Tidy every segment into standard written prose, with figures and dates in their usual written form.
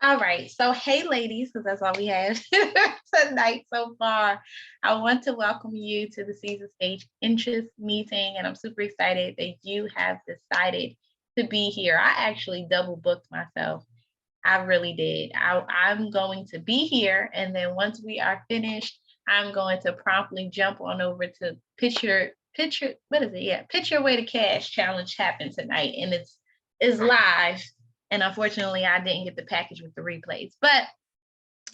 All right. So, hey, ladies, because that's all we have tonight so far. I want to welcome you to the Season Stage Interest meeting, and I'm super excited that you have decided to be here. I actually double booked myself. I really did. I'm going to be here, and then once we are finished, I'm going to promptly jump on over to picture. What is it? Yeah, Picture Way to Cash challenge happened tonight, and it's live. And unfortunately, I didn't get the package with the replays, but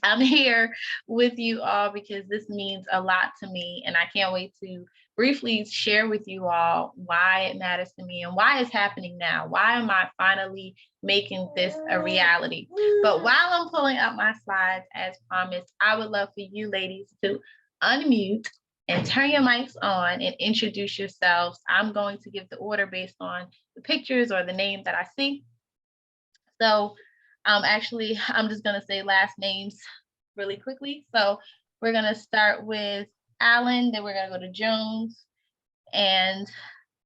I'm here with you all because this means a lot to me, and I can't wait to briefly share with you all why it matters to me and why it's happening now. Why am I finally making this a reality? But while I'm pulling up my slides, as promised, I would love for you ladies to unmute and turn your mics on and introduce yourselves. I'm going to give the order based on the pictures or the name that I see. So actually, I'm just going to say last names really quickly. So we're going to start with Alan, then we're going to go to Jones, and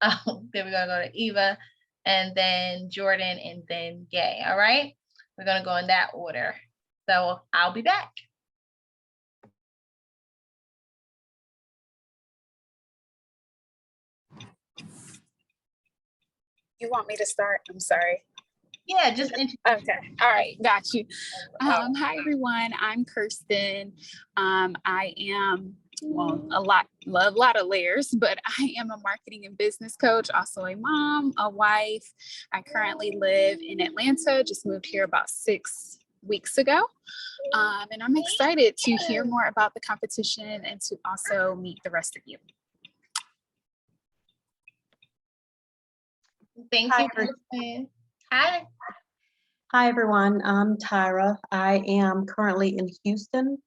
then we're going to go to Eva, and then Jordan, and then Gay. All right. We're going to go in that order. So I'll be back. You want me to start? I'm sorry. Yeah, just okay. All right, got you. Hi everyone. I'm Kirsten. I am a lot of layers, but I am a marketing and business coach, also a mom, a wife. I currently live in Atlanta. Just moved here about 6 weeks ago, and I'm excited to hear more about the competition and to also meet the rest of you. Thank you, Kirsten. Hi. Hi, everyone. I'm Tyra. I am currently in Houston.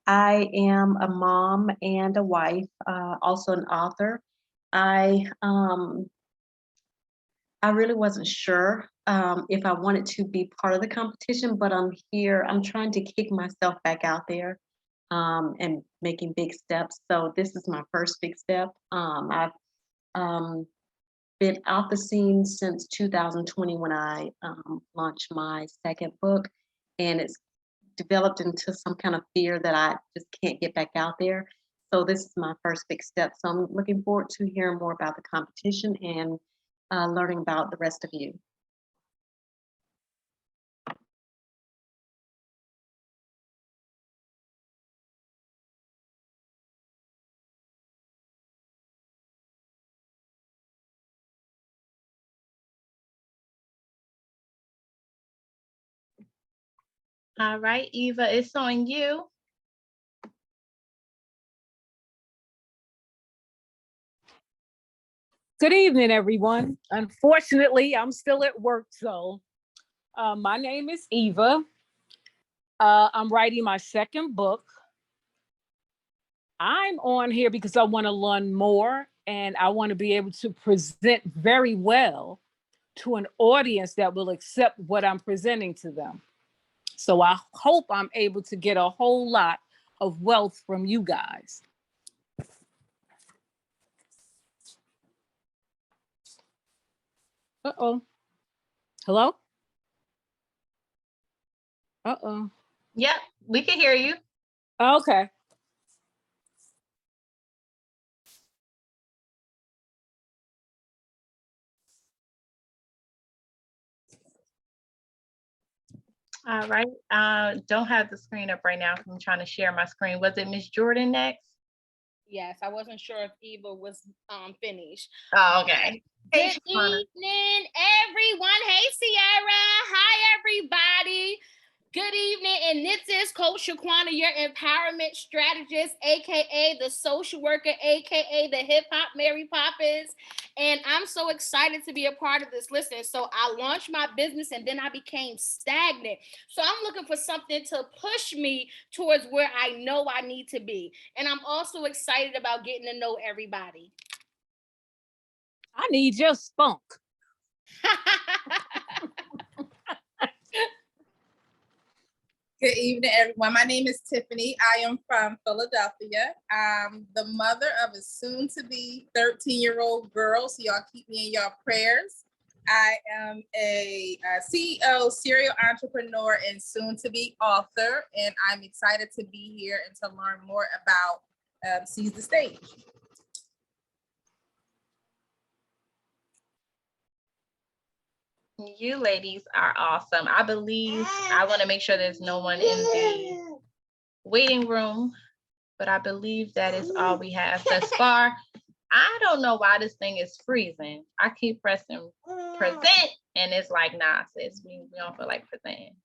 I am a mom and a wife, also an author. I really wasn't sure if I wanted to be part of the competition, but I'm here. I'm trying to kick myself back out there and making big steps. So this is my first big step. I've been out the scene since 2020 when I launched my second book, and it's developed into some kind of fear that I just can't get back out there. So this is my first big step. So I'm looking forward to hearing more about the competition and learning about the rest of you. All right, Eva, it's on you. Good evening, everyone. Unfortunately, I'm still at work, so my name is Eva. I'm writing my second book. I'm on here because I want to learn more and I want to be able to present very well to an audience that will accept what I'm presenting to them. So I hope I'm able to get a whole lot of wealth from you guys. Uh-oh. Hello? Uh-oh. Yep, we can hear you. Okay. All right. Don't have the screen up right now because I'm trying to share my screen. Was it Miss Jordan next? Yes, I wasn't sure if Eva was finished. Oh, okay. Good evening, everyone. Hey, Sierra. Hi, everybody. Good evening, and this is Coach Shaquana, your empowerment strategist, aka the social worker, aka the hip hop Mary Poppins. And I'm so excited to be a part of this. Listen, so I launched my business and then I became stagnant. So I'm looking for something to push me towards where I know I need to be. And I'm also excited about getting to know everybody. I need your spunk. Good evening, everyone. My name is Tiffany. I am from Philadelphia. I'm the mother of a soon-to-be 13-year-old girl, so y'all keep me in y'all prayers. I am a CEO, serial entrepreneur, and soon-to-be author, and I'm excited to be here and to learn more about Seize the Stage. You ladies are awesome. I believe, I want to make sure there's no one in the waiting room, but I believe that is all we have thus far. I don't know why this thing is freezing. I keep pressing present and it's like, nah, sis, we don't feel like presenting.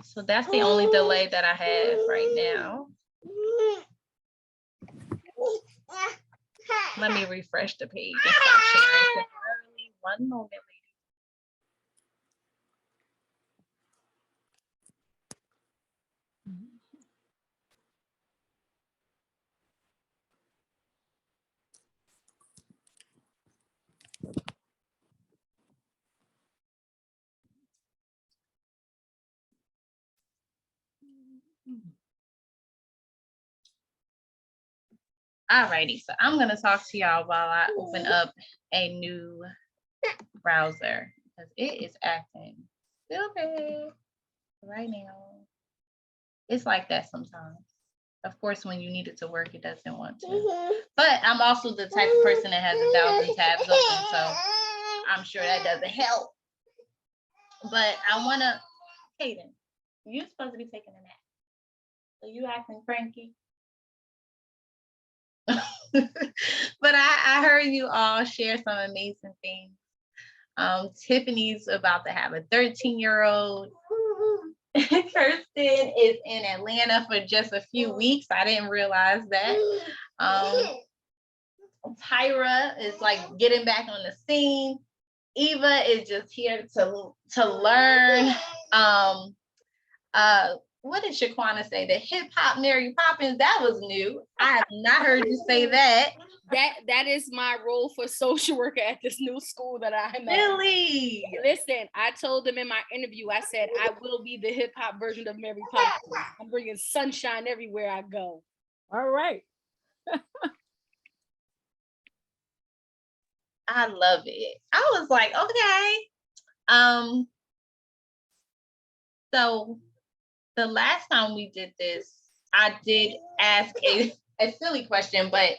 So that's the only delay that I have right now. Let me refresh the page and stop sharing early. One moment, ladies. Alrighty, so I'm gonna talk to y'all while I open up a new browser because it is acting stupid right now. It's like that sometimes. Of course, when you need it to work, it doesn't want to. But I'm also the type of person that has 1,000 tabs open, so I'm sure that doesn't help. But I wanna, Kaden, you're supposed to be taking a nap. So you acting cranky? But I heard you all share some amazing things. Tiffany's about to have a 13-year-old. Kirsten is in Atlanta for just a few weeks. I didn't realize that. Tyra is like getting back on the scene. Eva is just here to learn. What did Shaquana say? The hip hop Mary Poppins, that was new. I have not heard you say that. That is my role for social worker at this new school that I'm at. Really? Listen, I told them in my interview, I said, I will be the hip hop version of Mary Poppins. I'm bringing sunshine everywhere I go. All right. I love it. I was like, okay. So the last time we did this, I did ask a silly question, but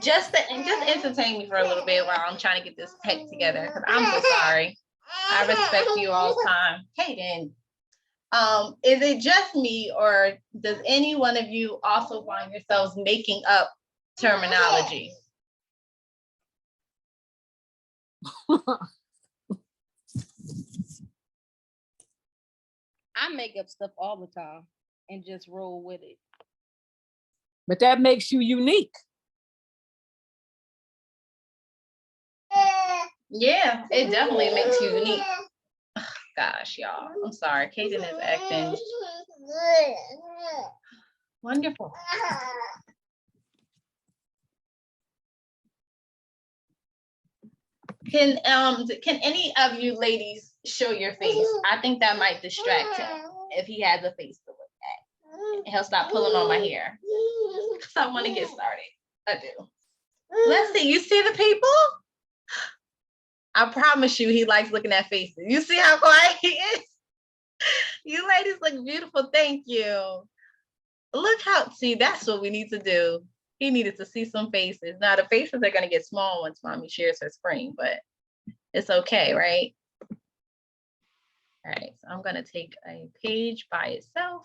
just entertain me for a little bit while I'm trying to get this tech together, because I'm so sorry. I respect you all time. Kaden, is it just me, or does any one of you also find yourselves making up terminology? I make up stuff all the time and just roll with it. But that makes you unique. Yeah, it definitely makes you unique. Gosh, y'all, I'm sorry. Kaden is acting wonderful. Can any of you ladies show your face? I think that might distract him if he has a face to look at. He'll stop pulling on my hair. So I want to get started. I do. Let's see. You see the people? I promise you, he likes looking at faces. You see how quiet he is? You ladies look beautiful. Thank you. Look how, see, that's what we need to do. He needed to see some faces. Now the faces are going to get small once mommy shares her screen, but it's okay, right? All right, so I'm going to take a page by itself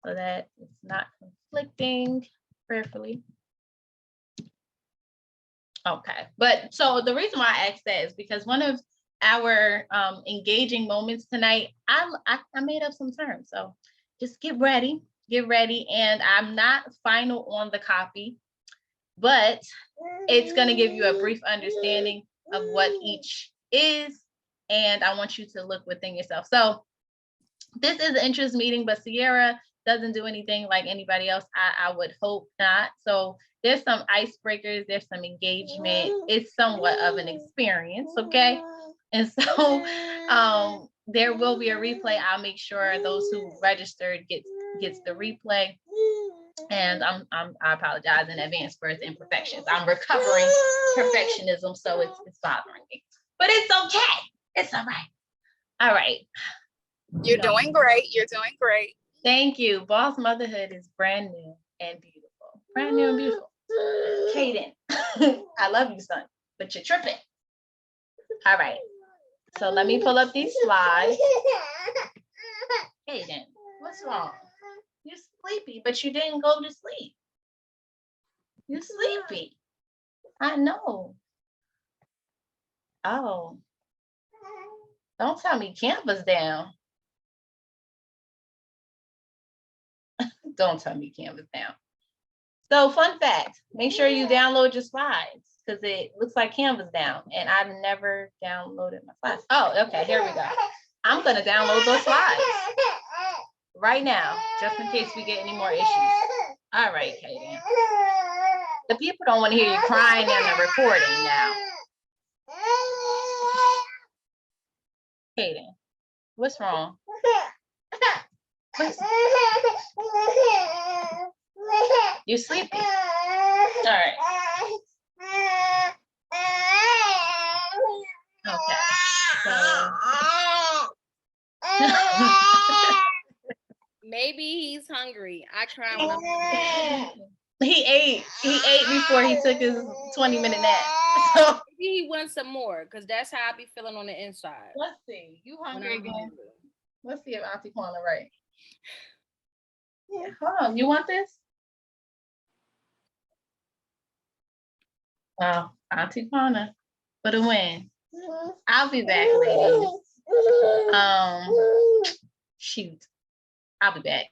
so that it's not conflicting prayerfully. Okay, but so the reason why I asked that is because one of our engaging moments tonight, I made up some terms. So just get ready, and I'm not final on the copy, but it's going to give you a brief understanding of what each is, and I want you to look within yourself. So this is an interest meeting, but Sierra doesn't do anything like anybody else. I would hope not. So there's some icebreakers, there's some engagement. It's somewhat of an experience, okay? And so there will be a replay. I'll make sure those who registered gets the replay. And I apologize in advance for its imperfections. I'm recovering perfectionism, so it's bothering me. But it's okay. It's all right. All right. You're doing great. You're doing great. Thank you. Boss Motherhood is brand new and beautiful. Brand new and beautiful. Kaden, I love you, son, but you're tripping. All right. So let me pull up these slides. Kaden, what's wrong? You're sleepy, but you didn't go to sleep. You're sleepy. I know. Oh. Don't tell me Canva's down. Don't tell me Canva's down. So fun fact, make sure you download your slides because it looks like Canva's down and I've never downloaded my slides. Oh, okay, here we go. I'm gonna download those slides right now, just in case we get any more issues. All right, Kaden. The people don't want to hear you crying in the recording now. Kaden, what's wrong? You're sleepy. All right. Okay. So. Maybe he's hungry. I cry when I'm hungry. He ate before he took his 20-minute nap. So Maybe he wants some more because that's how I be feeling on the inside. let's see. You when hungry I'm again? hungry. Let's see if Auntie Kwana right. Yeah, hold on. You want this? Oh, Auntie Kwana for the win. I'll be back, ladies. Shoot. I'll be back.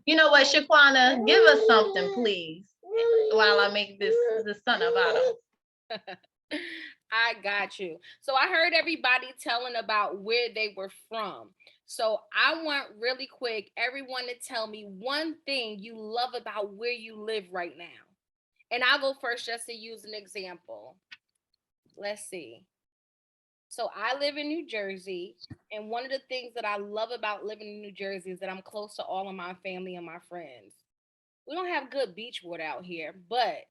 You know what, Shaquana, give us something, please, while I make the son of Otto. I got you. So I heard everybody telling about where they were from. So I want really quick everyone to tell me one thing you love about where you live right now. And I'll go first just to use an example. Let's see. So I live in New Jersey, and one of the things that I love about living in New Jersey is that I'm close to all of my family and my friends. We don't have good beach water out here, but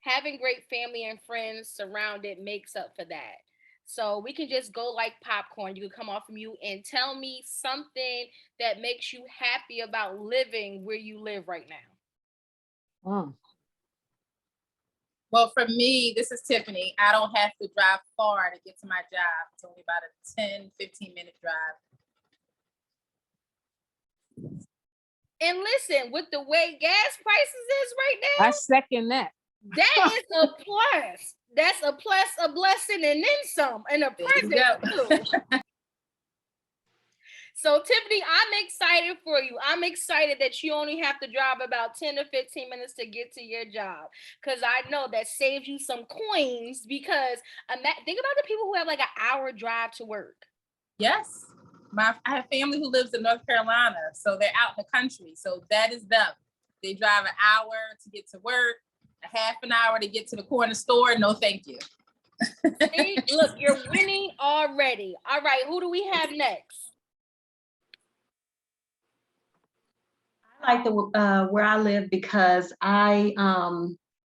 having great family and friends surrounded makes up for that. So we can just go like popcorn. You can come off from you and tell me something that makes you happy about living where you live right now. Mm. Well, for me, this is Tiffany. I don't have to drive far to get to my job. It's only about a 10-15-minute drive. And listen, with the way gas prices is right now, I second that. that is a plus. That's a plus, a blessing, and then some, and a There you present go. too. So Tiffany, I'm excited for you. I'm excited that you only have to drive about 10 to 15 minutes to get to your job. Because I know that saves you some coins because think about the people who have like an hour drive to work. Yes. I have family who lives in North Carolina, so they're out in the country. So that is them. They drive an hour to get to work, a half an hour to get to the corner store. No, thank you. See, look, you're winning already. All right, who do we have next? I like the where I live because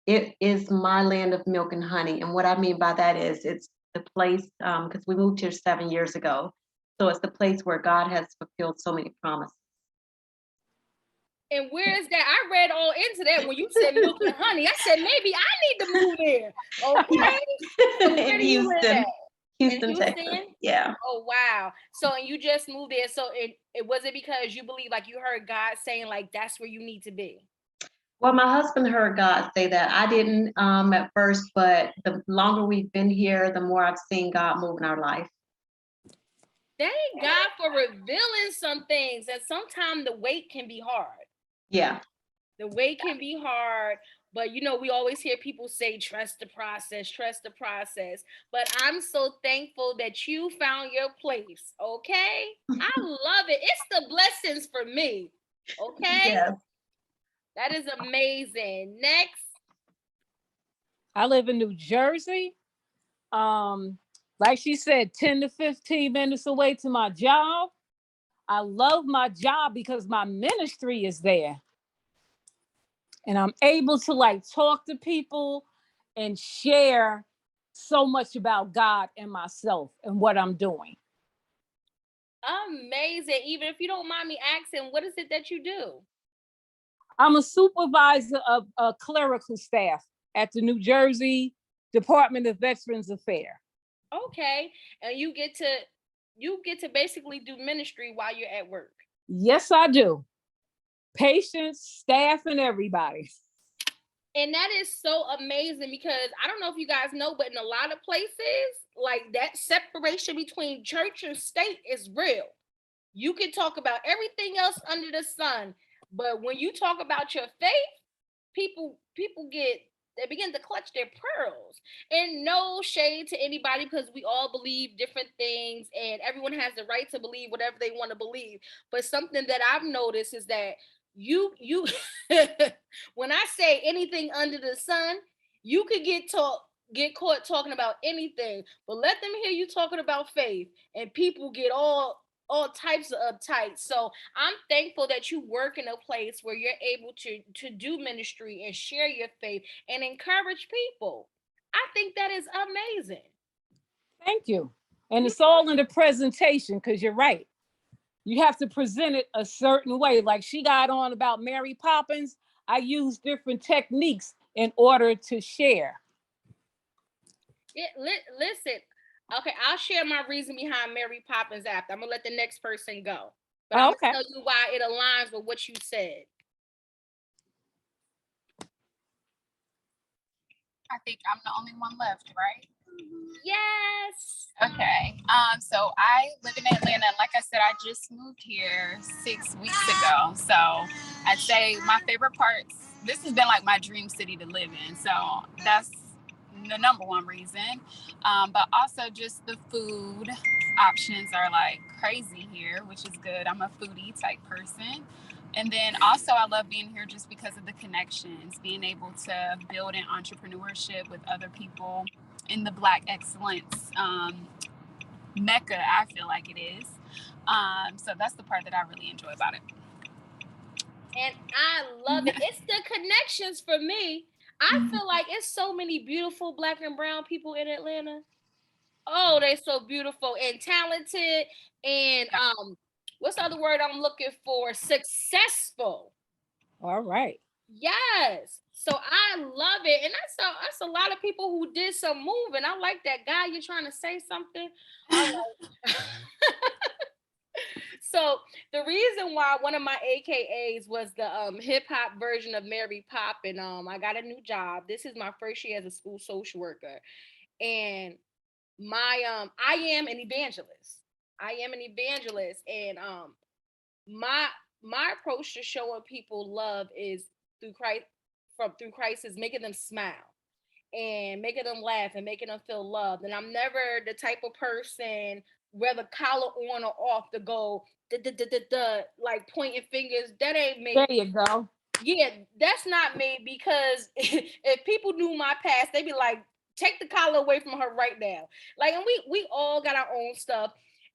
it is my land of milk and honey. And what I mean by that is it's the place, because we moved here 7 years ago. So it's the place where God has fulfilled so many promises. And where is that? I read all into that when you said milk and honey. I said, maybe I need to move there. Okay. So where do you live at? Houston, Texas. Yeah. Oh, wow. So, and you just moved there. So it was it because you believe, like you heard God saying, like, that's where you need to be? Well, my husband heard God say that. I didn't at first, but the longer we've been here, the more I've seen God move in our life. Thank God for revealing some things. And sometimes the wait can be hard. Yeah. The wait can be hard. But, you know, we always hear people say, trust the process, trust the process. But I'm so thankful that you found your place. Okay. I love it. It's the blessings for me. Okay. Yes. That is amazing. Next. I live in New Jersey. Like she said, 10 to 15 minutes away to my job. I love my job because my ministry is there. And I'm able to like talk to people and share so much about God and myself and what I'm doing. Amazing. Even if you don't mind me asking, what is it that you do? I'm a supervisor of a clerical staff at the New Jersey Department of Veterans Affairs. Okay. And you get to basically do ministry while you're at work. Yes, I do. Patients, staff, and everybody. And that is so amazing because I don't know if you guys know, but in a lot of places, like that separation between church and state is real. You can talk about everything else under the sun, but when you talk about your faith, people they begin to clutch their pearls. And no shade to anybody because we all believe different things and everyone has the right to believe whatever they want to believe. But something that I've noticed is that you when I say anything under the sun, you could get caught talking about anything, but let them hear you talking about faith and people get all types of uptight. So I'm thankful that you work in a place where you're able to do ministry and share your faith and encourage people. I think that is amazing. Thank you. And it's all in the presentation because you're right. You have to present it a certain way. Like she got on about Mary Poppins. I use different techniques in order to share. Yeah, listen. Okay, I'll share my reason behind Mary Poppins after. I'm gonna let the next person go. But I'm gonna tell you why it aligns with what you said. I think I'm the only one left, right? Yes. Okay. So I live in Atlanta, and like I said, I just moved here 6 weeks ago. So I'd say my favorite parts, this has been like my dream city to live in. So that's the number one reason. But also just the food options are like crazy here, which is good. I'm a foodie type person. And then also I love being here just because of the connections, being able to build an entrepreneurship with other people in the Black excellence mecca, I feel like it is. So that's the part that I really enjoy about it. And I love it. It's the connections for me. I feel like it's so many beautiful Black and brown people in Atlanta. Oh, they're so beautiful and talented and what's the other word I'm looking for? Successful. All right. Yes. So I love it. And that's a lot of people who did some moving. I like that guy. You're trying to say something. So the reason why one of my AKAs was the hip hop version of Mary Poppins, I got a new job. This is my first year as a school social worker. And I am an evangelist. And my approach to showing people love is through Christ is making them smile and making them laugh and making them feel loved. And I'm never the type of person, whether collar on or off, to go like pointing fingers. That ain't me. There you go. Yeah, that's not me, because if people knew my past, they'd be like, take the collar away from her right now. Like, and we all got our own stuff.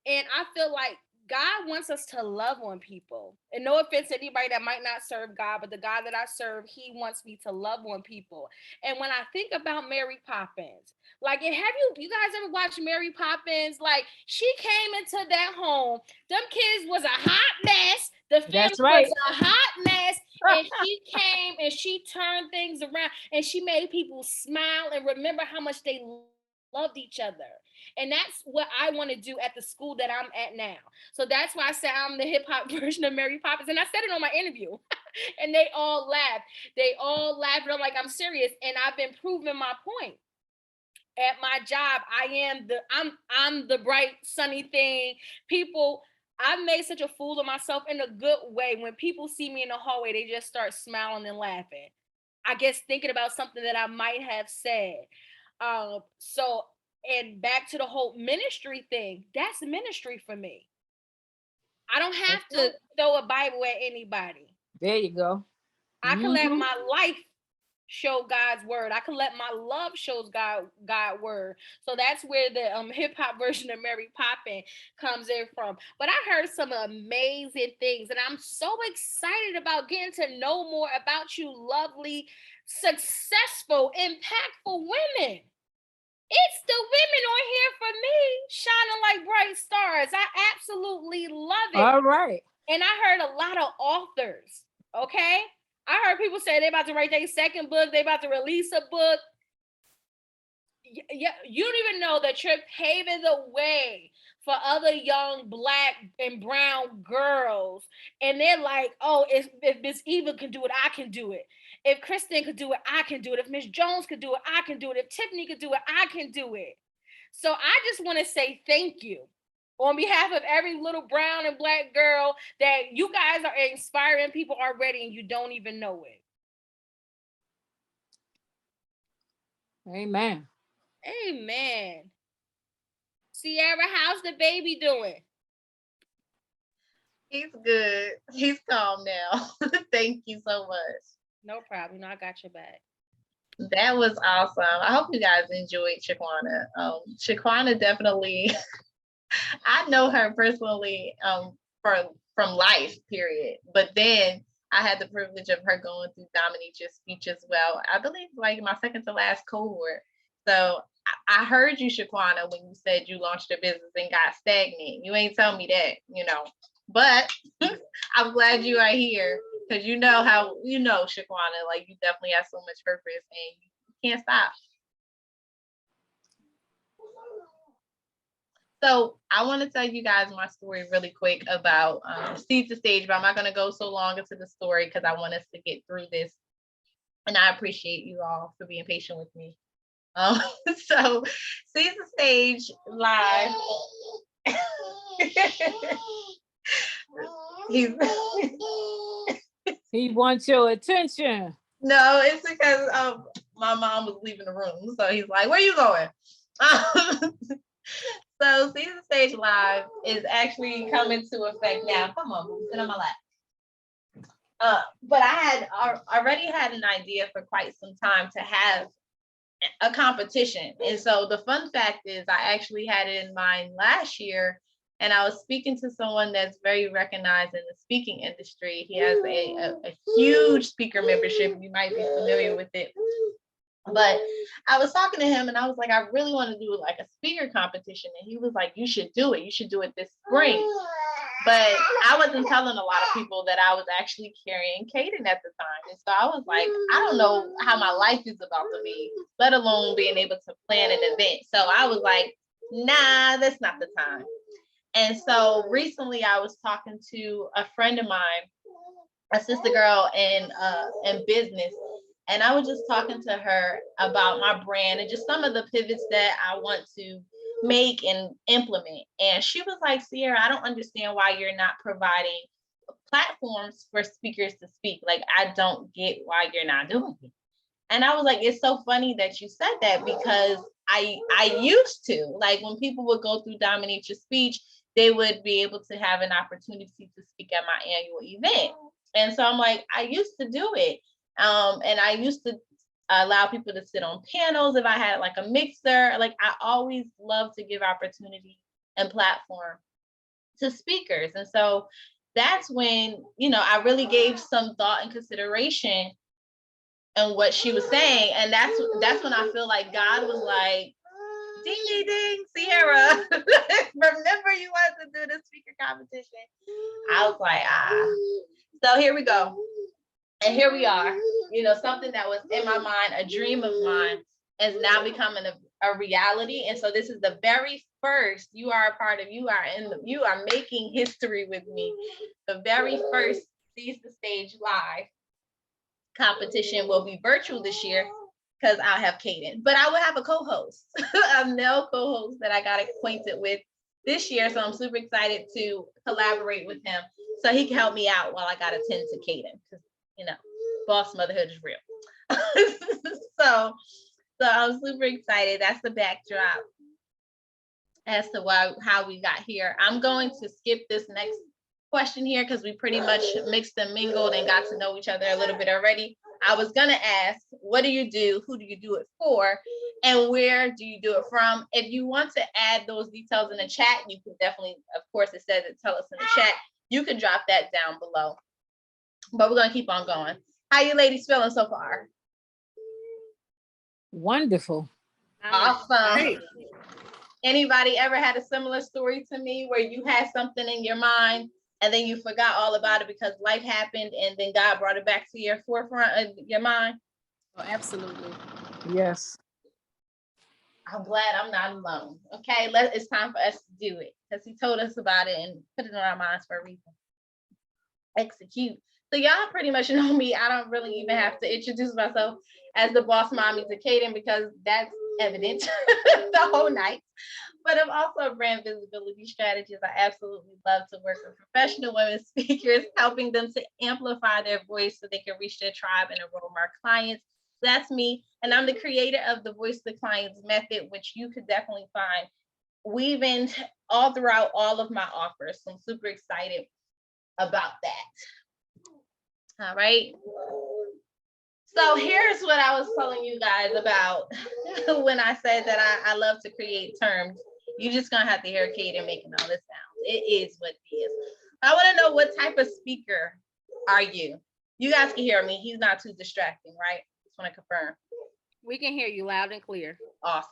And I feel like God wants us to love on people. And no offense to anybody that might not serve God, but the God that I serve, he wants me to love on people. And when I think about Mary Poppins, like, have you guys ever watched Mary Poppins? Like, she came into that home. Them kids was a hot mess. The family was a hot mess. And she came and she turned things around and she made people smile and remember how much they loved each other. And that's what I want to do at the school that I'm at now. So that's why I said I'm the hip hop version of Mary Poppins. And I said it on my interview and they all laughed. And I'm like, I'm serious. And I've been proving my point. At my job, I'm the bright, sunny thing. People, I've made such a fool of myself in a good way. When people see me in the hallway, they just start smiling and laughing. I guess thinking about something that I might have said. And back to the whole ministry thing, that's ministry for me. I don't have to throw a Bible at anybody. There you go. I can let my life show God's word. I can let my love shows God word. So that's where the hip hop version of Mary Poppin comes in from. But I heard some amazing things, and I'm so excited about getting to know more about you, lovely, successful, impactful women. It's the women on here for me, shining like bright stars. I absolutely love it. All right. And I heard a lot of authors, okay? I heard people say they're about to write their second book, they about to release a book. Yeah, you don't even know that you're paving the way for other young Black and brown girls. And they're like, oh, if Miss Eva can do it, I can do it. If Kristen could do it, I can do it. If Miss Jones could do it, I can do it. If Tiffany could do it, I can do it. So I just want to say thank you on behalf of every little brown and Black girl that you guys are inspiring people already and you don't even know it. Amen. Amen. Sierra, how's the baby doing? He's good. He's calm now. Thank you so much. No problem. No, I got your back. That was awesome. I hope you guys enjoyed Shaquana. Shaquana definitely, I know her personally from life, period. But then I had the privilege of her going through Dominicia's speech as well. I believe like my second to last cohort. So I heard you, Shaquana, when you said you launched a business and got stagnant. You ain't tell me that, but I'm glad you are here because how, Shaquana, like you definitely have so much purpose and you can't stop. So I want to tell you guys my story really quick about Seeds to Stage, but I'm not going to go so long into the story because I want us to get through this. And I appreciate you all for being patient with me. So Seeds to Stage live. He wants your attention. No, it's because my mom was leaving the room. So he's like, where you going? So Seeds to Stage Live is actually coming to effect now. Come on, sit on my lap. But I had already had an idea for quite some time to have a competition. And so the fun fact is I actually had it in mind last year, and I was speaking to someone that's very recognized in the speaking industry. He has a huge speaker membership. You might be familiar with it. But I was talking to him and I was like, I really want to do like a speaker competition. And he was like, you should do it. You should do it this spring. But I wasn't telling a lot of people that I was actually carrying Kaden at the time. And so I was like, I don't know how my life is about to be, let alone being able to plan an event. So I was like, nah, that's not the time. And so recently I was talking to a friend of mine, a sister girl in business. And I was just talking to her about my brand and just some of the pivots that I want to make and implement. And she was like, Sierra, I don't understand why you're not providing platforms for speakers to speak. Like, I don't get why you're not doing it. And I was like, it's so funny that you said that because I used to, like when people would go through Dominicia's speech, they would be able to have an opportunity to speak at my annual event. And so I'm like, I used to do it. And I used to allow people to sit on panels if I had like a mixer. Like I always love to give opportunity and platform to speakers. And so that's when, I really gave some thought and consideration and what she was saying. And that's when I feel like God was like, ding, ding, ding, Sierra, remember you wanted to do the speaker competition? I was like, So here we go. And here we are, something that was in my mind, a dream of mine, is now becoming a reality. And so this is the very first, you are making history with me. The very first Seeds to Stage Live competition will be virtual this year because I'll have Kaden, but I will have a co-host, a male co-host that I got acquainted with this year. So I'm super excited to collaborate with him so he can help me out while I got to tend to Kaden. Boss motherhood is real. So I'm super excited. That's the backdrop as to how we got here. I'm going to skip this next question here because we pretty much mixed and mingled and got to know each other a little bit already. I was gonna ask, what do you do? Who do you do it for? And where do you do it from? If you want to add those details in the chat, you can definitely, of course, it says it, tell us in the chat. You can drop that down below. But we're gonna keep on going. How you ladies feeling so far? Wonderful. Awesome. Anybody ever had a similar story to me where you had something in your mind and then you forgot all about it because life happened and then God brought it back to your forefront of your mind? Oh, absolutely. Yes. I'm glad I'm not alone. Okay, it's time for us to do it because he told us about it and put it in our minds for a reason. Execute. So y'all pretty much know me. I don't really even have to introduce myself as the boss mommy to Kaden because that's evident the whole night. But I'm also a brand visibility strategist. I absolutely love to work with professional women speakers, helping them to amplify their voice so they can reach their tribe and enroll more clients. That's me. And I'm the creator of the Voice the Clients method, which you could definitely find weaving all throughout all of my offers. So I'm super excited about that. All right. So here's what I was telling you guys about when I said that I love to create terms. You're just gonna have to hear Kaden making all this sound. It is what it is. I want to know, what type of speaker are you? You guys can hear me. He's not too distracting, right? Just want to confirm. We can hear you loud and clear. Awesome.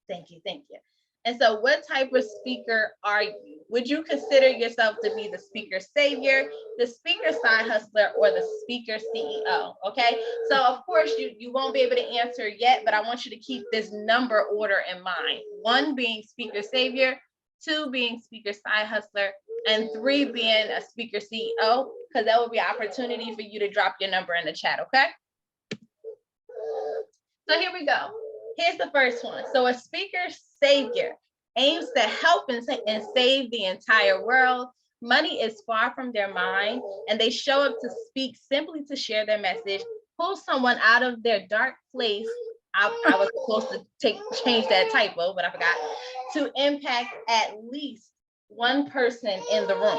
Thank you. Thank you. And so what type of speaker are you? Would you consider yourself to be the speaker savior, the speaker side hustler, or the speaker CEO? Okay. So of course you won't be able to answer yet, but I want you to keep this number order in mind. 1 being speaker savior, 2 being speaker side hustler, and 3 being a speaker CEO, because that will be an opportunity for you to drop your number in the chat. Okay. So here we go. Here's the first one. So a speaker savior aims to help and save the entire world. Money is far from their mind, and they show up to speak simply to share their message, pull someone out of their dark place. I was supposed to change that typo, but I forgot. To impact at least one person in the room.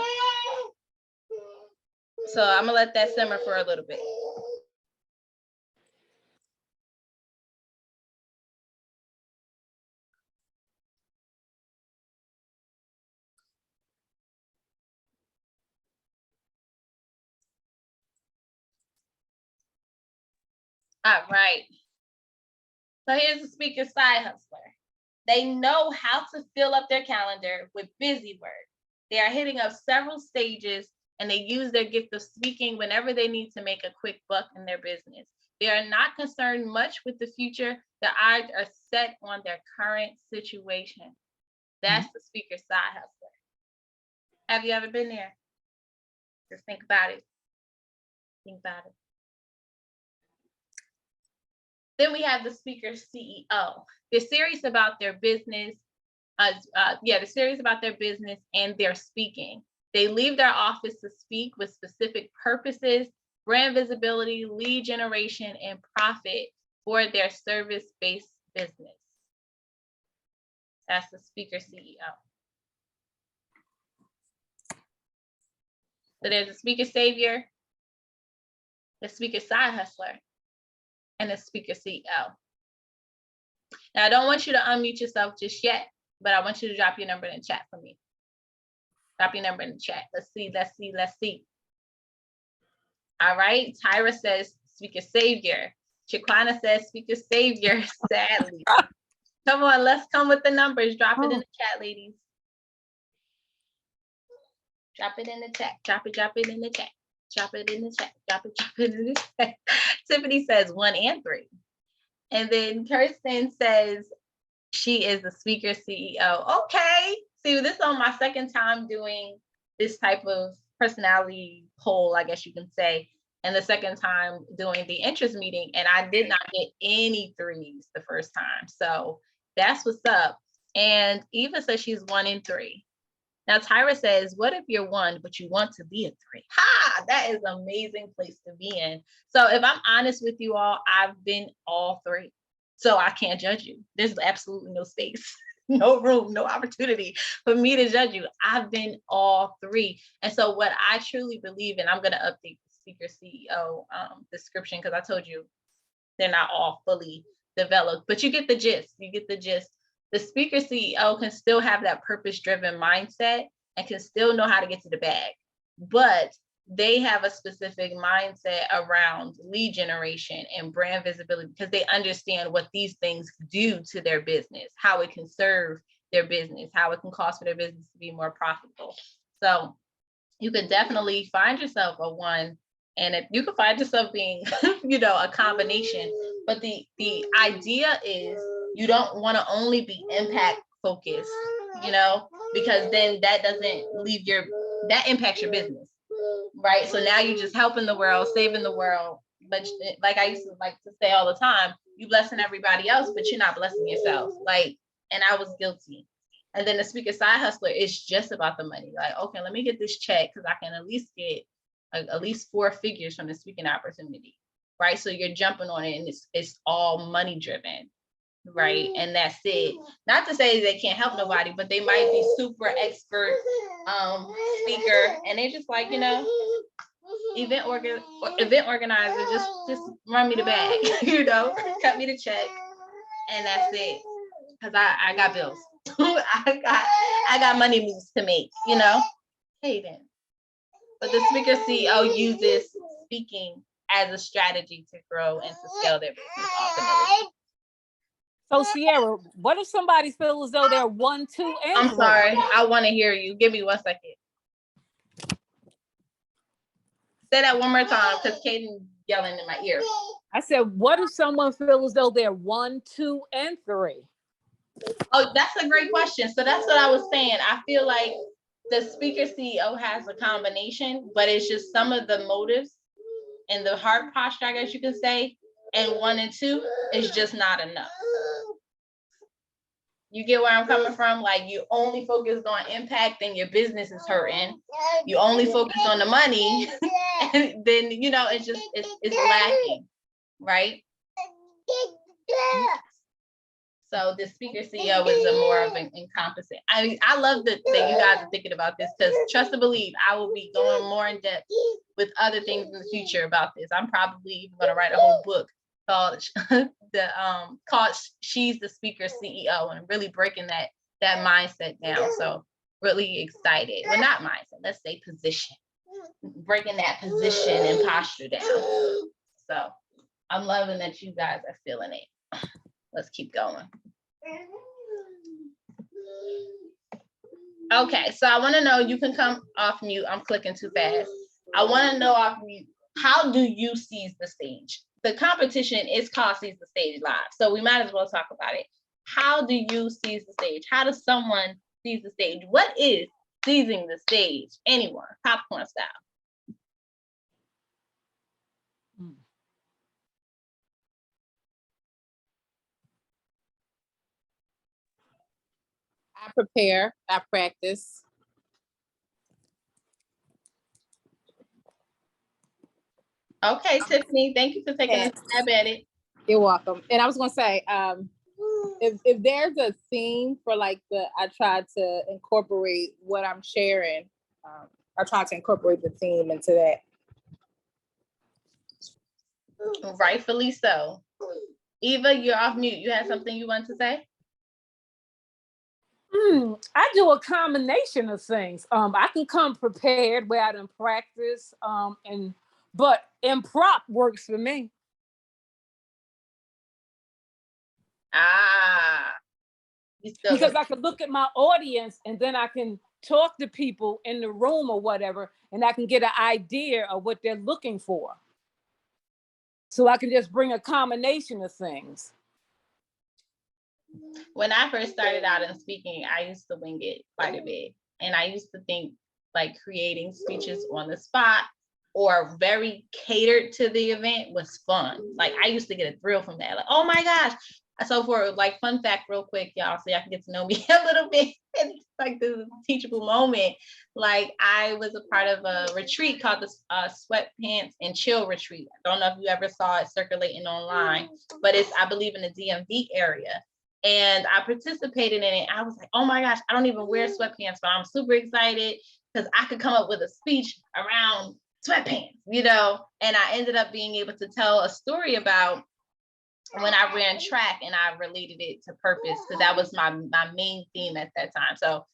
So I'm gonna let that simmer for a little bit. All right. So here's the speaker side hustler. They know how to fill up their calendar with busy work. They are hitting up several stages and they use their gift of speaking whenever they need to make a quick buck in their business. They are not concerned much with the future. Their eyes are set on their current situation. That's the speaker side hustler. Have you ever been there? Just think about it. Think about it. Then we have the speaker CEO. They're serious about their business. They're serious about their business and their speaking. They leave their office to speak with specific purposes, brand visibility, lead generation, and profit for their service-based business. That's the speaker CEO. So there's a speaker savior, the speaker side hustler, and the speaker CEO. Now, I don't want you to unmute yourself just yet, but I want you to drop your number in the chat for me. Drop your number in the chat. Let's see. All right. Tyra says speaker savior. Chiquana says speaker savior, sadly. Come on, let's come with the numbers. Drop it in the chat, ladies. Drop it in the chat. Drop it in the chat. Drop it in the chat. Drop it in the chat. Tiffany says 1 and 3. And then Kirsten says she is the speaker CEO. Okay. See, this is on my second time doing this type of personality poll, I guess you can say. And the second time doing the interest meeting. And I did not get any 3s the first time. So that's what's up. And Eva says she's 1 and 3. Now, Tyra says, what if you're 1, but you want to be a 3? Ha, that is an amazing place to be in. So if I'm honest with you all, I've been all 3. So I can't judge you. There's absolutely no space, no room, no opportunity for me to judge you. I've been all 3. And so what I truly believe, and I'm going to update the speaker CEO description, because I told you they're not all fully developed, but you get the gist. You get the gist. The speaker CEO can still have that purpose-driven mindset and can still know how to get to the bag, but they have a specific mindset around lead generation and brand visibility because they understand what these things do to their business, how it can serve their business, how it can cost for their business to be more profitable. So you could definitely find yourself a one, and if you could find yourself being, a combination. But the idea is you don't want to only be impact focused, because then that that impacts your business, right? So now you're just helping the world, saving the world. But like I used to like to say all the time, you blessing everybody else, but you're not blessing yourself. And I was guilty. And then the speaker side hustler is just about the money. Like, okay, let me get this check because I can at least get at least 4 figures from the speaking opportunity, right? So you're jumping on it, and it's all money driven, right? And that's it. Not to say they can't help nobody, but they might be super expert speaker, and they're just like, event organizer, just run me the bag, cut me the check, and that's it. Because I got bills. I got money moves to make, Hey then. But the speaker CEO uses speaking as a strategy to grow and to scale their business ultimately. So Sierra, what if somebody feels as though they're 1, 2, and I'm 3? sorry, I want to hear you. Give me 1 second. Say that one more time, because Kaden yelling in my ear. I said, what if someone feels as though they're 1, 2, and 3? Oh, that's a great question. So that's what I was saying. I feel like the speaker CEO has a combination, but it's just some of the motives and the heart posture, I guess you could say, and 1 and 2 is just not enough. You get where I'm coming from? Like, you only focused on impact and your business is hurting. You only focus on the money, and then, it's lacking, right? So the speaker CEO is more of an encompassing. I love that you guys are thinking about this, because trust and believe, I will be going more in depth with other things in the future about this. I'm probably even going to write a whole book called called She's the Speaker CEO, and really breaking that mindset down. So really excited. Well, not mindset, let's say position. Breaking that position and posture down. So I'm loving that you guys are feeling it. Let's keep going. Okay, so I want to know, you can come off mute. I'm clicking too fast. I want to know off mute, how do you seize the stage? The competition is called Seize the Stage Live, so we might as well talk about it. How do you seize the stage? How does someone seize the stage? What is seizing the stage? Anyone, popcorn style. I prepare, I practice. Okay, Tiffany, thank you for taking a stab at it. You're welcome. And I was gonna say, if there's a theme for I try to incorporate what I'm sharing. I try to incorporate the theme into that. Rightfully so. Eva, you're off mute. You had something you want to say? I do a combination of things. I can come prepared where I done practice, but improv works for me. Because I can look at my audience, and then I can talk to people in the room or whatever, and I can get an idea of what they're looking for. So I can just bring a combination of things. When I first started out in speaking, I used to wing it quite a bit. And I used to think like creating speeches on the spot or very catered to the event was fun. Like, I used to get a thrill from that. Like, oh my gosh. So for like fun fact real quick, y'all, so y'all can get to know me a little bit. It's like this teachable moment. Like, I was a part of a retreat called the Sweatpants and Chill Retreat. I don't know if you ever saw it circulating online, but it's, I believe, in the DMV area. And I participated in it. I was like, oh my gosh, I don't even wear sweatpants, but I'm super excited because I could come up with a speech around sweatpants, you know, and I ended up being able to tell a story about when I ran track, and I related it to purpose because that was my main theme at that time. So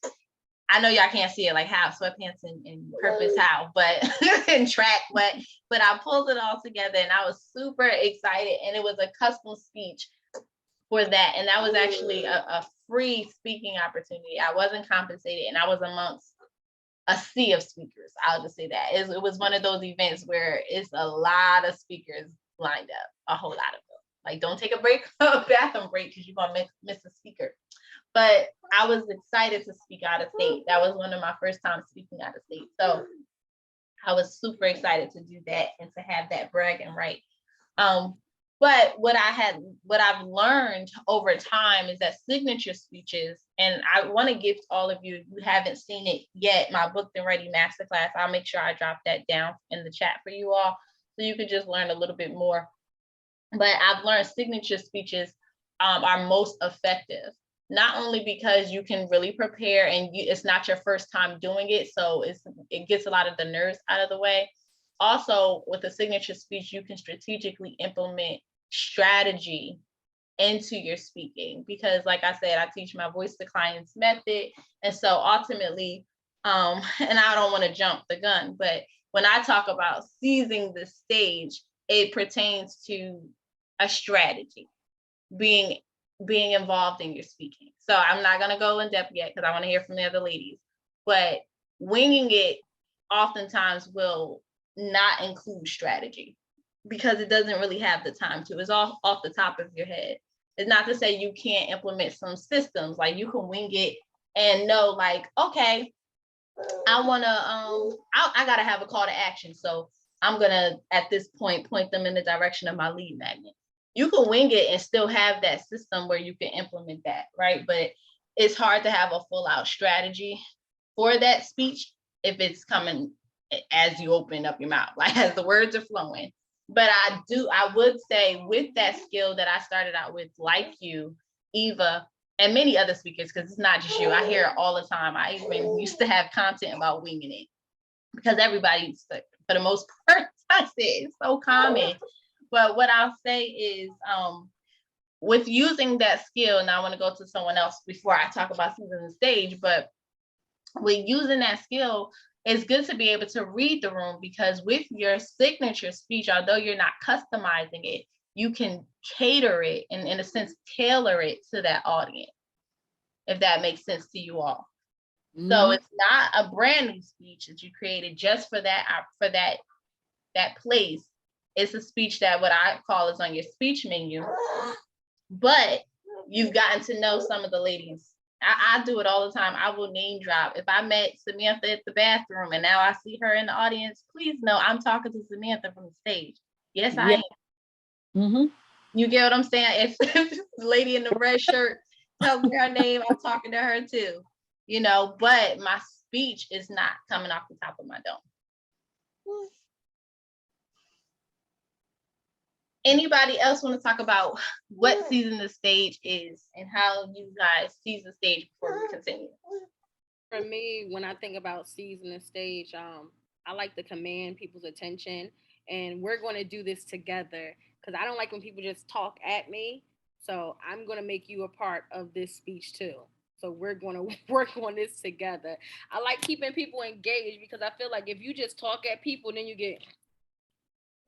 I know y'all can't see it like how sweatpants and purpose how, but in track, but I pulled it all together and I was super excited, and it was a custom speech for that. And that was actually a free speaking opportunity. I wasn't compensated, and I was amongst a sea of speakers. I'll just say that. It was one of those events where it's a lot of speakers lined up, a whole lot of them. Like, don't take a break, a bathroom break, because you're gonna miss a speaker. But I was excited to speak out of state. That was one of my first times speaking out of state. So I was super excited to do that and to have that bragging right. But what I've learned over time is that signature speeches, and I want to give all of you, if you haven't seen it yet, my Booked and Ready Masterclass, I'll make sure I drop that down in the chat for you all, so you could just learn a little bit more. But I've learned signature speeches are most effective, not only because you can really prepare and it's not your first time doing it, so it gets a lot of the nerves out of the way. Also, with a signature speech, you can strategically implement strategy into your speaking, because like I said, I teach my voice to clients method. And so ultimately, and I don't want to jump the gun, but when I talk about seizing the stage, it pertains to a strategy, being involved in your speaking. So I'm not going to go in depth yet because I want to hear from the other ladies, but winging it oftentimes will not include strategy because it doesn't really have the time to. It's all off the top of your head. It's not to say you can't implement some systems, like you can wing it and know, like, okay, I want to, I got to have a call to action. So I'm going to, at this point them in the direction of my lead magnet. You can wing it and still have that system where you can implement that, right? But it's hard to have a full out strategy for that speech if it's coming as you open up your mouth, like as the words are flowing. But I would say with that skill that I started out with, like you, Eva, and many other speakers, because it's not just you, I hear it all the time. I even used to have content about winging it because everybody used to, for the most part, I said it's so common. But what I'll say is, with using that skill, now I want to go to someone else before I talk about seizing the stage, but with using that skill, it's good to be able to read the room, because with your signature speech, although you're not customizing it, you can cater it and, in a sense, tailor it to that audience, if that makes sense to you all. Mm-hmm. So it's not a brand new speech that you created just for that place. It's a speech that what I call is on your speech menu, but you've gotten to know some of the ladies. I do it all the time. I will name drop. If I met Samantha at the bathroom and now I see her in the audience, please know I'm talking to Samantha from the stage. Yes, I am. Mm-hmm. You get what I'm saying? If the lady in the red shirt tells me her name, I'm talking to her too. You know, but my speech is not coming off the top of my dome. Anybody else want to talk about what seizing the stage is and how you guys seize the stage before we continue? For me, when I think about seizing the stage, I like to command people's attention, and we're going to do this together because I don't like when people just talk at me. So I'm going to make you a part of this speech too. So we're going to work on this together. I like keeping people engaged because I feel like if you just talk at people, then you get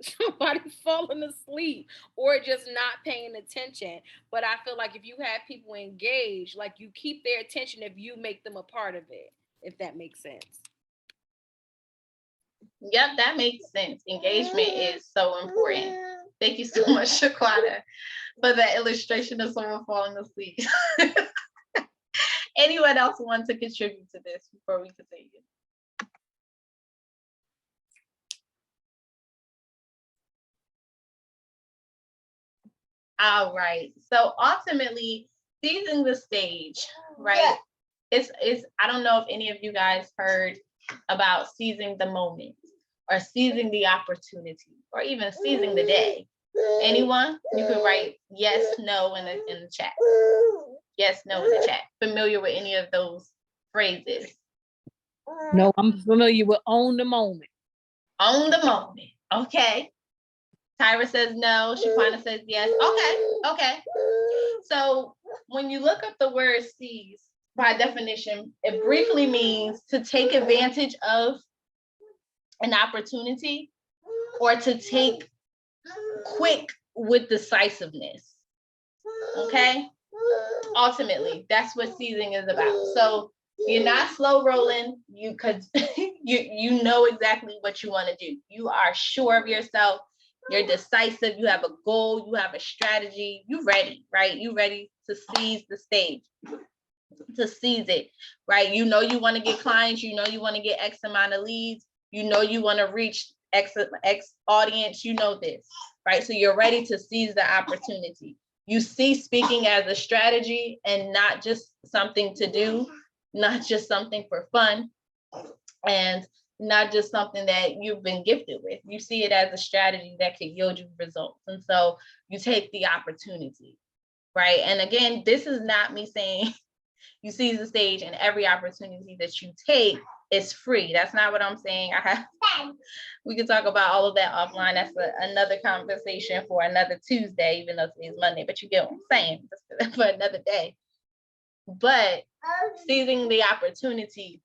somebody falling asleep or just not paying attention. But I feel like if you have people engaged, like you keep their attention if you make them a part of it, if that makes sense. Yep, that makes sense. Engagement is so important. Thank you so much, Shaquana, for that illustration of someone falling asleep. Anyone else want to contribute to this before we continue? All right. So ultimately, seizing the stage, right? It's I don't know if any of you guys heard about seizing the moment or seizing the opportunity or even seizing the day. Anyone? You can write yes, no in the chat. Yes, no in the chat. Familiar with any of those phrases? No, I'm familiar with own the moment. On the moment. Okay. Tyra says no. Shaquana says yes. Okay. So when you look up the word seize, by definition, it briefly means to take advantage of an opportunity or to take quick with decisiveness. Okay. Ultimately, that's what seizing is about. So you're not slow rolling. You could you know exactly what you want to do. You are sure of yourself. You're decisive. You have a goal. You have a strategy. You ready, right? You ready to seize the stage, to seize it, right? You know you want to get clients. You know you want to get X amount of leads. You know you want to reach X audience. You know this, right? So you're ready to seize the opportunity. You see speaking as a strategy and not just something to do, not just something for fun, and not just something that you've been gifted with. You see it as a strategy that can yield you results. And so you take the opportunity, right? And again, this is not me saying you seize the stage and every opportunity that you take is free. That's not what I'm saying. We can talk about all of that offline. That's another conversation for another Tuesday, even though today's Monday, but you get what I'm saying, for another day. But seizing the opportunity,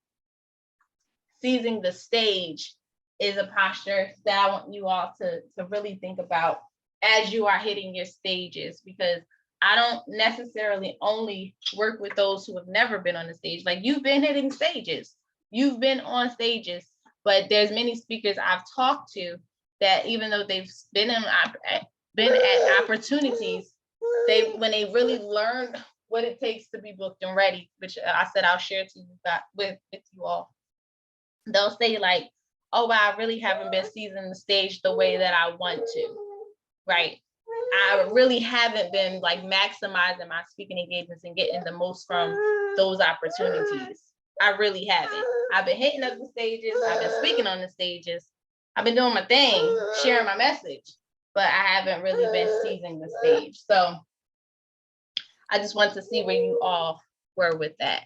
seizing the stage is a posture that I want you all to really think about as you are hitting your stages, because I don't necessarily only work with those who have never been on the stage. Like, you've been hitting stages, you've been on stages, but there's many speakers I've talked to that even though they've been at opportunities, when they really learn what it takes to be booked and ready, which I said I'll share to you with you all, they'll say like, oh, wow, I really haven't been seizing the stage the way that I want to, right? I really haven't been like maximizing my speaking engagements and getting the most from those opportunities. I really haven't. I've been hitting up the stages. I've been speaking on the stages. I've been doing my thing, sharing my message, but I haven't really been seizing the stage. So I just want to see where you all were with that.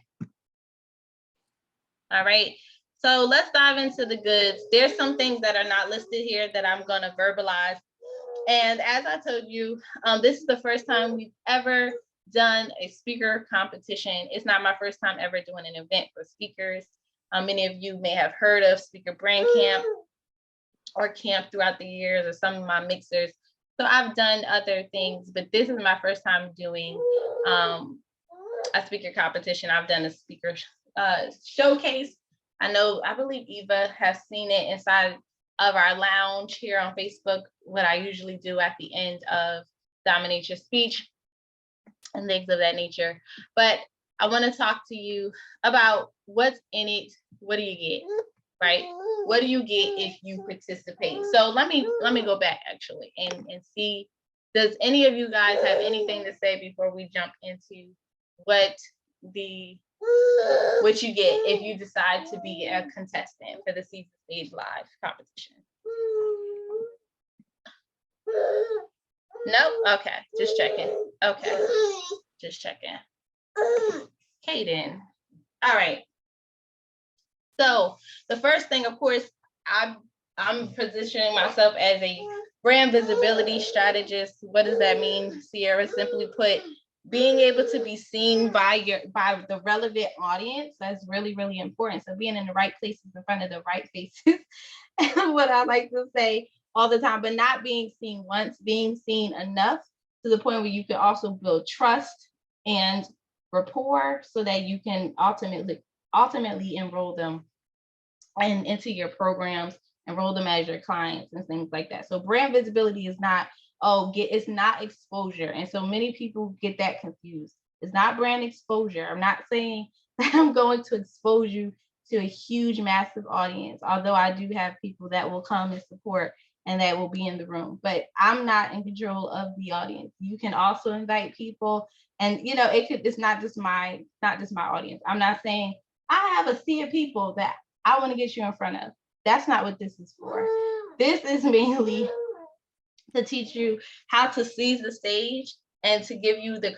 All right. So let's dive into the goods. There's some things that are not listed here that I'm going to verbalize. And as I told you, this is the first time we've ever done a speaker competition. It's not my first time ever doing an event for speakers. Many of you may have heard of Speaker Brand Camp or camp throughout the years, or some of my mixers. So I've done other things, but this is my first time doing a speaker competition. I've done a speaker showcase. I believe Eva has seen it inside of our lounge here on Facebook, what I usually do at the end of Dominate Your Speech and things of that nature. But I want to talk to you about what's in it. What do you get, right? What do you get if you participate? So let me go back actually and see, does any of you guys have anything to say before we jump into what you get if you decide to be a contestant for the Seize the Stage Live competition? Nope. Okay, just checking. Okay, just checking. Kaden. All right. So the first thing, of course, I'm positioning myself as a brand visibility strategist. What does that mean, Sierra? Simply put, being able to be seen by the relevant audience. That's really, really important. So being in the right places in front of the right faces, what I like to say all the time, but not being seen once, being seen enough to the point where you can also build trust and rapport so that you can ultimately enroll them into your programs, enroll them as your clients and things like that. So brand visibility is not, it's not exposure. And so many people get that confused. It's not brand exposure. I'm not saying that I'm going to expose you to a huge, massive audience, although I do have people that will come and support and that will be in the room, but I'm not in control of the audience. You can also invite people, and it's not just my audience. I'm not saying I have a sea of people that I want to get you in front of. That's not what this is for. This is mainly to teach you how to seize the stage and to give you the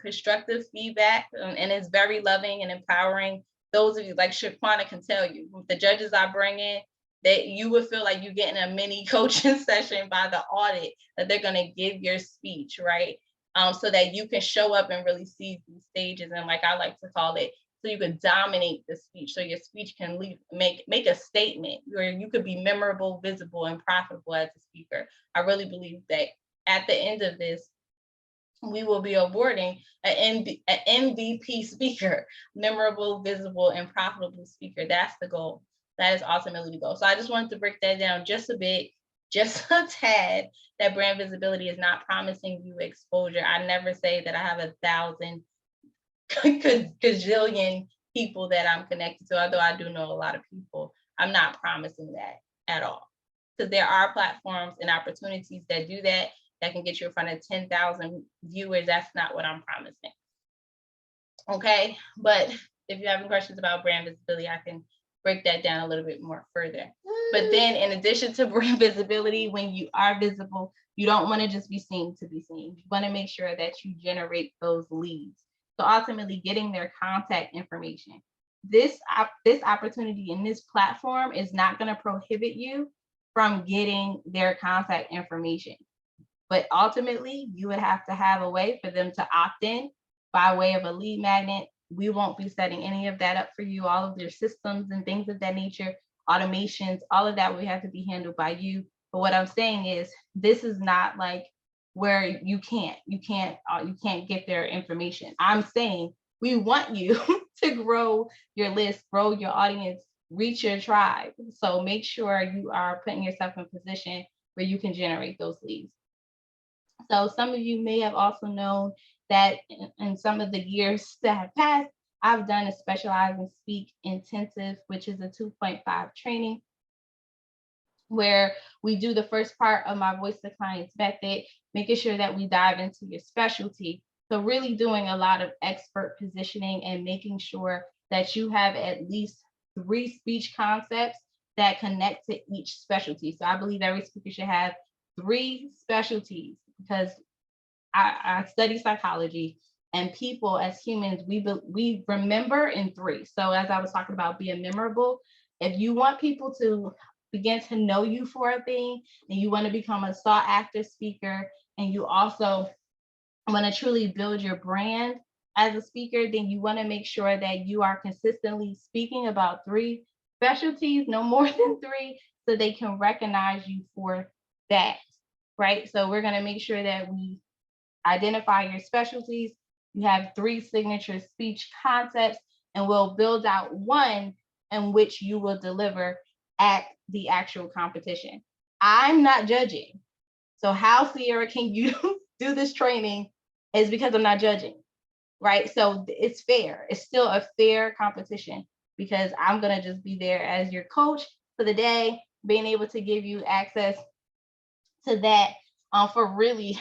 constructive feedback, and it's very loving and empowering. Those of you, like Shaquana can tell you, the judges I bring in, that you would feel like you're getting a mini coaching session by the audit that they're going to give your speech, right? So that you can show up and really see these stages, and like I like to call it, so you can dominate the speech, so your speech can make a statement where you could be memorable, visible, and profitable as a speaker. I really believe that at the end of this, we will be awarding an MVP speaker, memorable, visible, and profitable speaker. That's the goal. That is ultimately the goal. So I just wanted to break that down just a bit, just a tad, that brand visibility is not promising you exposure. I never say that I have 1,000 gazillion people that I'm connected to, although I do know a lot of people. I'm not promising that at all. Because there are platforms and opportunities that do that can get you in front of 10,000 viewers. That's not what I'm promising. Okay, but if you have any questions about brand visibility, I can break that down a little bit more further. But then in addition to brand visibility, when you are visible, you don't want to just be seen to be seen. You want to make sure that you generate those leads. So ultimately getting their contact information. This opportunity in this platform is not going to prohibit you from getting their contact information. But ultimately, you would have to have a way for them to opt in by way of a lead magnet. We won't be setting any of that up for you. All of their systems and things of that nature, automations, all of that will have to be handled by you. But what I'm saying is, this is not like where you can't get their information. I'm saying we want you to grow your list, grow your audience, reach your tribe. So make sure you are putting yourself in a position where you can generate those leads. So some of you may have also known that in some of the years that have passed, I've done a Specialize and Speak intensive, which is a 2.5 training, where we do the first part of my Voice to Clients method, making sure that we dive into your specialty. So really doing a lot of expert positioning and making sure that you have at least 3 speech concepts that connect to each specialty. So I believe every speaker should have 3 specialties, because I study psychology, and people as humans, we remember in 3. So as I was talking about being memorable, if you want people to begin to know you for a thing, and you want to become a sought after speaker, and you also want to truly build your brand as a speaker, then you want to make sure that you are consistently speaking about 3 specialties, no more than 3, so they can recognize you for that, right? So we're going to make sure that we identify your specialties. You have 3 signature speech concepts, and we'll build out one in which you will deliver at the actual competition. I'm not judging. So how, Sierra, can you do this training is because I'm not judging, right? So it's fair. It's still a fair competition, because I'm going to just be there as your coach for the day, being able to give you access to that for really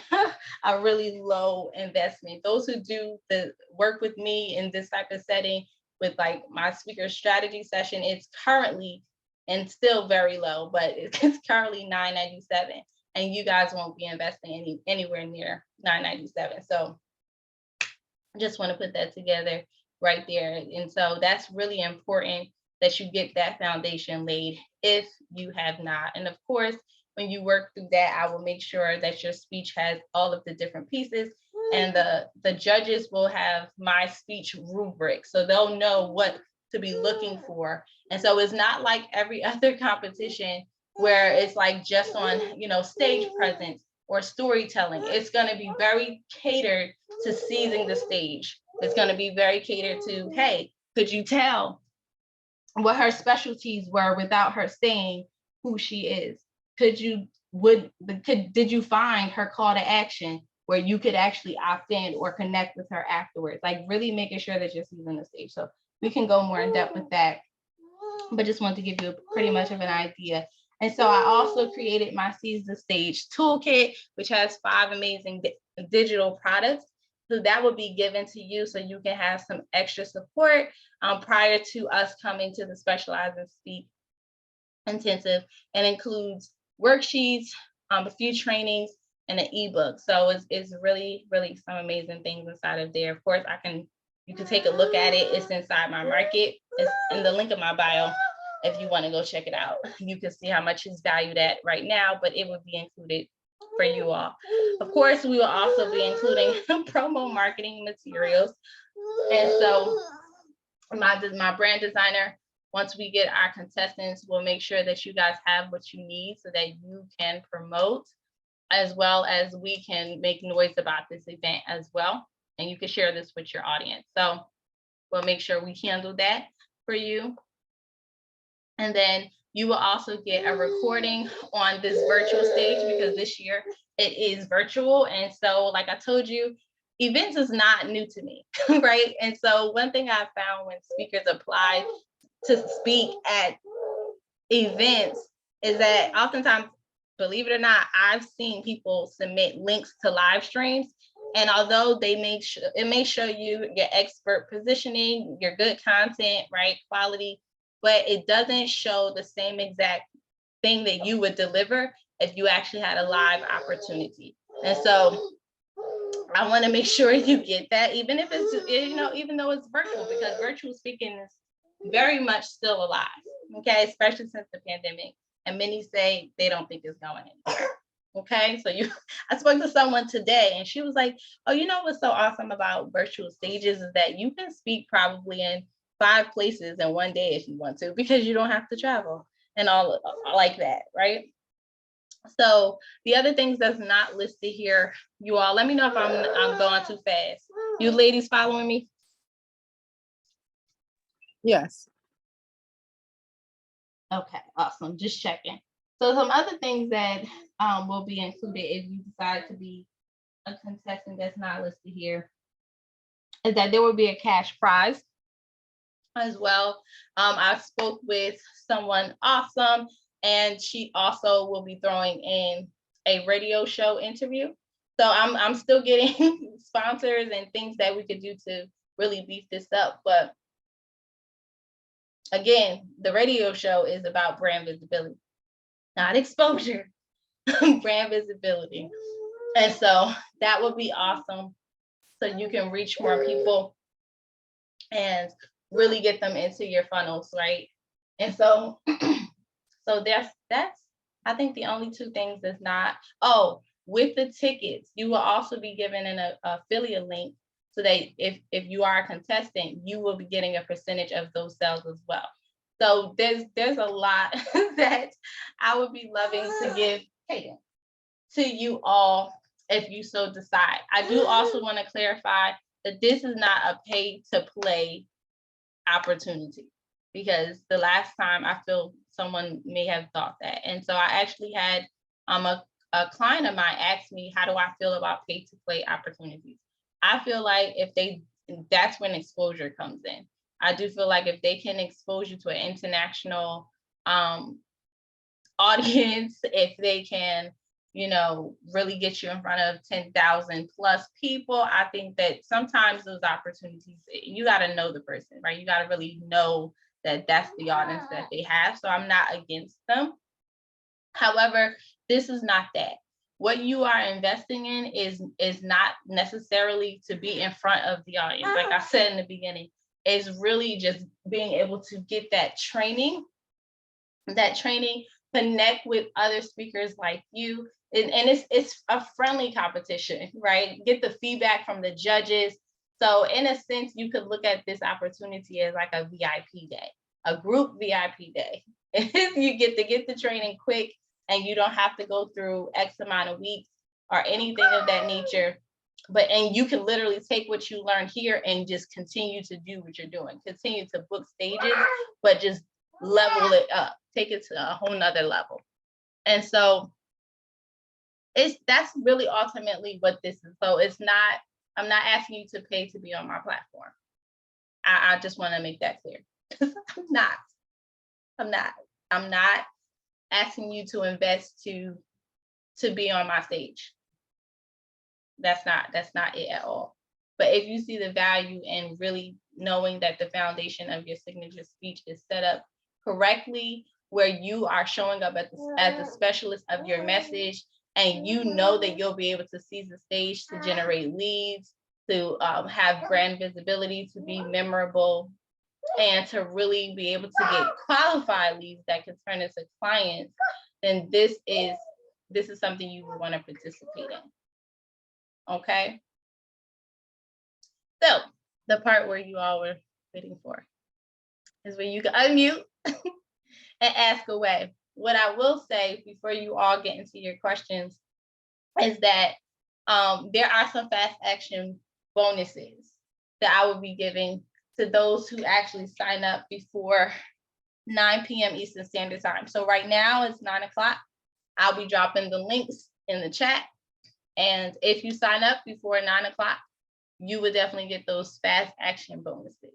a really low investment. Those who do the work with me in this type of setting with like my speaker strategy session, it's currently and still very low, but it's currently $997, and you guys won't be investing anywhere near $997. So I just want to put that together right there. And so that's really important that you get that foundation laid if you have not. And of course, when you work through that, I will make sure that your speech has all of the different pieces, and the judges will have my speech rubric, so they'll know what to be looking for. And so it's not like every other competition where it's like just on, stage presence or storytelling. It's going to be very catered to seizing the stage. It's going to be very catered to, hey, could you tell what her specialties were without her saying who she is? Did you find her call to action where you could actually opt in or connect with her afterwards? Like really making sure that you're seizing the stage. So we can go more in depth with that, but just want to give you pretty much of an idea. And so I also created my Seize the Stage toolkit, which has 5 amazing digital products. So that will be given to you so you can have some extra support prior to us coming to the Specialize and Speak intensive, and includes worksheets, a few trainings, and an ebook. So it's really, really some amazing things inside of there. Of course, you can take a look at it. It's inside my market. It's in the link of my bio. if you want to go check it out. You can see how much it's valued at right now, but it would be included for you all. Of course, we will also be including promo marketing materials. And so my brand designer, once we get our contestants, will make sure that you guys have what you need so that you can promote, as well as we can make noise about this event as well. And you can share this with your audience. So we'll make sure we handle that for you. And then you will also get a recording on this virtual stage, because this year it is virtual. And so, like I told you, events is not new to me, right? And so one thing I found when speakers apply to speak at events is that oftentimes, believe it or not, I've seen people submit links to live streams. And although it may show you your expert positioning, your good content, right, quality, but it doesn't show the same exact thing that you would deliver if you actually had a live opportunity. And so I want to make sure you get that, even if it's, even though it's virtual, because virtual speaking is very much still alive, okay, especially since the pandemic. And many say they don't think it's going anywhere. Okay, so I spoke to someone today and she was like, oh, you know what's so awesome about virtual stages is that you can speak probably in 5 places in one day if you want to, because you don't have to travel and all like that, right? So the other things that's not listed here, you all, let me know if I'm going too fast. You ladies following me? Yes. Okay, awesome. Just checking. So some other things that will be included if you decide to be a contestant that's not listed here is that there will be a cash prize as well. I spoke with someone awesome, and she also will be throwing in a radio show interview. So I'm still getting sponsors and things that we could do to really beef this up. But again, the radio show is about brand visibility, not exposure, brand visibility. And so that would be awesome. So you can reach more people and really get them into your funnels, right? And so, so that's I think the only 2 things that's not. Oh, with the tickets, you will also be given an affiliate link so that if you are a contestant, you will be getting a percentage of those sales as well. So there's a lot that I would be loving to give to you all if you so decide. I do also want to clarify that this is not a pay to play opportunity, because the last time I feel someone may have thought that. And so I actually had a client of mine ask me, how do I feel about pay to play opportunities? I feel like that's when exposure comes in. I do feel like if they can expose you to an international audience, if they can, really get you in front of 10,000 plus people, I think that sometimes those opportunities, you got to know the person, right? You got to really know that that's the audience that they have. So I'm not against them. However, this is not that. What you are investing in is not necessarily to be in front of the audience. Like I said in the beginning, is really just being able to get that training, connect with other speakers like you. And it's a friendly competition, right? Get the feedback from the judges. So in a sense, you could look at this opportunity as like a VIP day, a group VIP day. You get to get the training quick, and you don't have to go through X amount of weeks or anything of that nature. And you can literally take what you learned here and just continue to do what you're doing. Continue to book stages, but just level it up, take it to a whole nother level. And so that's really ultimately what this is. So I'm not asking you to pay to be on my platform. I just want to make that clear. I'm not asking you to invest to be on my stage. That's not it at all. But if you see the value in really knowing that the foundation of your signature speech is set up correctly, where you are showing up as the specialist of your message, and you know that you'll be able to seize the stage to generate leads, to have brand visibility, to be memorable, and to really be able to get qualified leads that can turn into clients, then this is something you would want to participate in. Okay. So the part where you all were waiting for is where you can unmute and ask away. What I will say before you all get into your questions is that there are some fast action bonuses that I will be giving to those who actually sign up before 9 p.m. Eastern Standard Time. So right now it's 9 o'clock. I'll be dropping the links in the chat. And if you sign up before 9 o'clock, you would definitely get those fast action bonuses.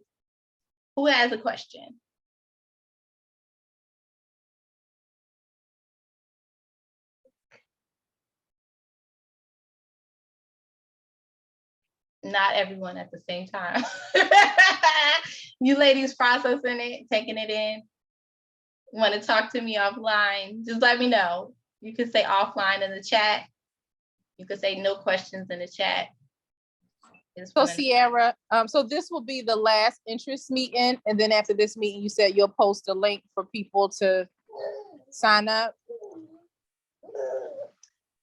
Who has a question? Not everyone at the same time. You ladies processing it, taking it in. Want to talk to me offline? Just let me know. You can say offline in the chat. You can say no questions in the chat. So Sierra, so this will be the last interest meeting, and then after this meeting, you said you'll post a link for people to sign up.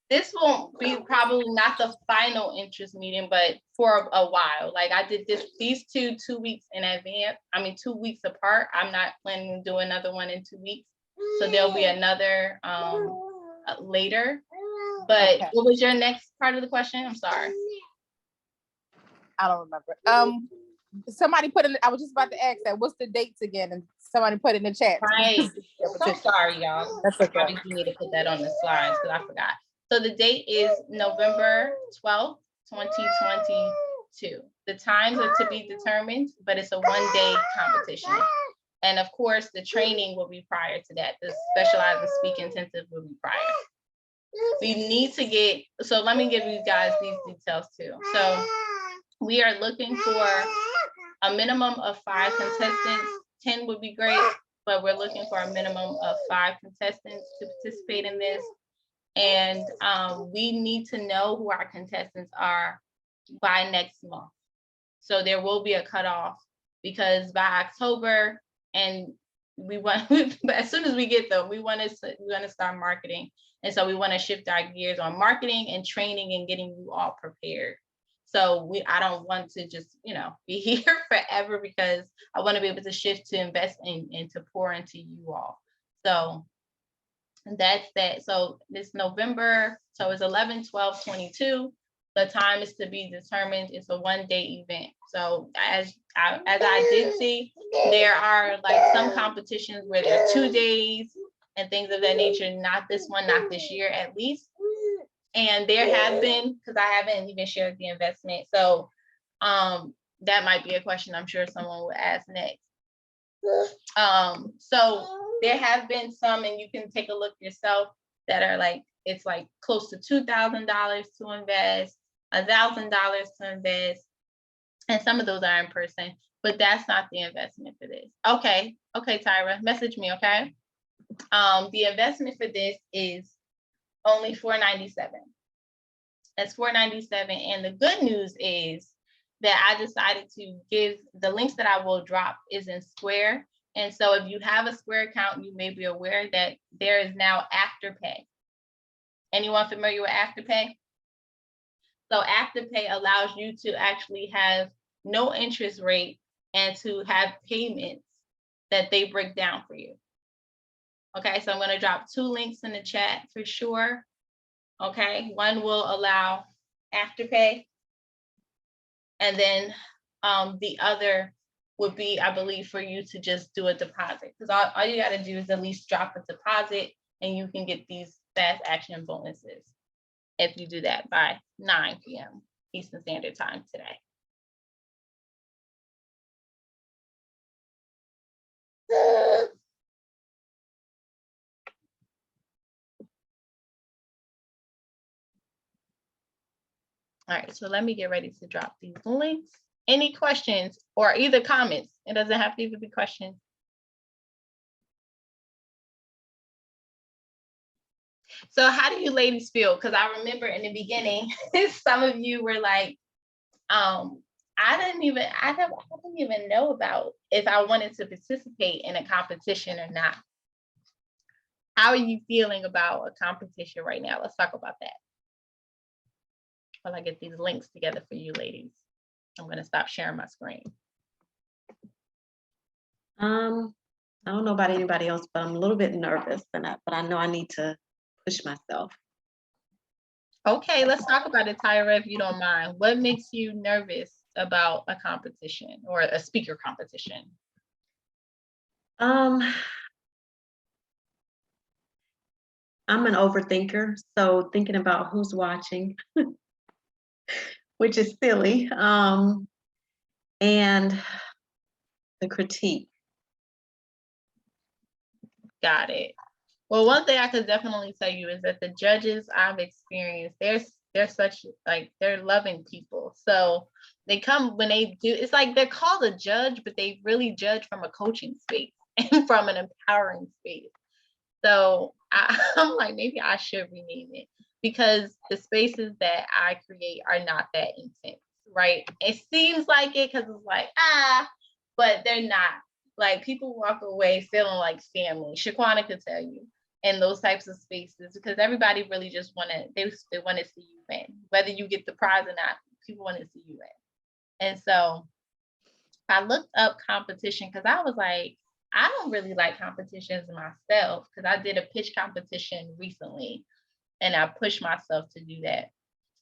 This won't be probably not the final interest meeting, but for a while. Like I did these 2 weeks in advance. I mean, 2 weeks apart. I'm not planning to do another one in 2 weeks. So there'll be another later. But okay. What was your next part of the question? I'm sorry. I don't remember. Somebody put in, I was just about to ask that. What's the dates again? And somebody put in the chat. Right. So sorry, y'all. That's okay. Probably you need to put that on the slides because I forgot. So the date is November 12th, 2022. The times are to be determined, but it's a one-day competition. And of course, the training will be prior to that. The specialized and speak intensive will be prior. We need to get, so let me give you guys these details too. So we are looking for a minimum of 5 contestants. 10 would be great, but we're looking for a minimum of 5 contestants to participate in this. And we need to know who our contestants are by next month. So there will be a cutoff because by October, and we want, but as soon as we get them, we want to start marketing. And so we want to shift our gears on marketing and training and getting you all prepared. So I don't want to just, be here forever because I want to be able to shift to invest in and to pour into you all. So that's that. So this November, so it's 11/12/22. The time is to be determined. It's a one-day event. So as I did see, there are like some competitions where there are 2 days and things of that nature. Not this one, not this year at least. And there have been, because I haven't even shared the investment. So that might be a question I'm sure someone will ask next. So there have been some, and you can take a look yourself, that are like, it's like close to $2,000 to invest, $1,000 to invest. And some of those are in person, but that's not the investment for this. Okay, Tyra, message me, okay? The investment for this is only $497. That's $497. And the good news is that I decided to give the links that I will drop is in Square. And so if you have a Square account, you may be aware that there is now Afterpay. Anyone familiar with Afterpay? So Afterpay allows you to actually have no interest rate and to have payments that they break down for you. Okay, so I'm going to drop 2 links in the chat for sure. Okay, one will allow Afterpay, and then the other would be, I believe, for you to just do a deposit, because all you got to do is at least drop a deposit and you can get these fast action bonuses if you do that by 9 p.m. Eastern Standard Time today. All right, so let me get ready to drop these links. Any questions or either comments? It doesn't have to even be questions. So how do you ladies feel? Because I remember in the beginning, some of you were like, I didn't even know about if I wanted to participate in a competition or not. How are you feeling about a competition right now? Let's talk about that. While I get these links together for you ladies. I'm gonna stop sharing my screen. I don't know about anybody else, but I'm a little bit nervous, but I know I need to push myself. Okay, let's talk about it, Tyra, if you don't mind. What makes you nervous about a competition or a speaker competition? I'm an overthinker, so thinking about who's watching, which is silly, and the critique. Got it. Well, one thing I could definitely tell you is that the judges I've experienced, they're such like they're loving people. So they come when they do, it's like they're called a judge, but they really judge from a coaching space and from an empowering space. So I'm like, maybe I should rename it because the spaces that I create are not that intense, right? It seems like it because it's like, but they're not. Like people walk away feeling like family. Shaquana could tell you in those types of spaces because everybody really just they want to see you win. Whether you get the prize or not, people want to see you win. And so I looked up competition because I was like, I don't really like competitions myself because I did a pitch competition recently and I pushed myself to do that.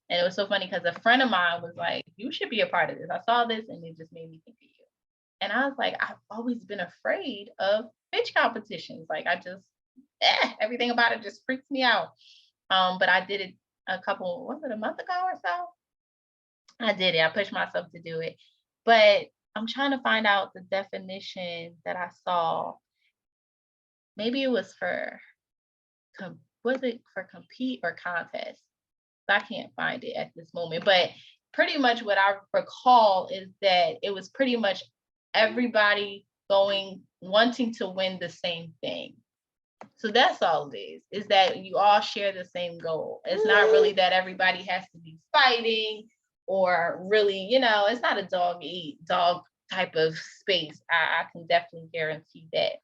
And it was so funny because a friend of mine was like, you should be a part of this. I saw this and it just made me think of you. And I was like, I've always been afraid of pitch competitions. Like I just, everything about it just freaks me out. But I did it was it a month ago or so? I did it. I pushed myself to do it. But I'm trying to find out the definition that I saw. Maybe it was was it for compete or contest? I can't find it at this moment. But pretty much what I recall is that it was pretty much everybody wanting to win the same thing. So that's all it is that you all share the same goal. It's not really that everybody has to be fighting or really, it's not a dog eat dog type of space. I can definitely guarantee that.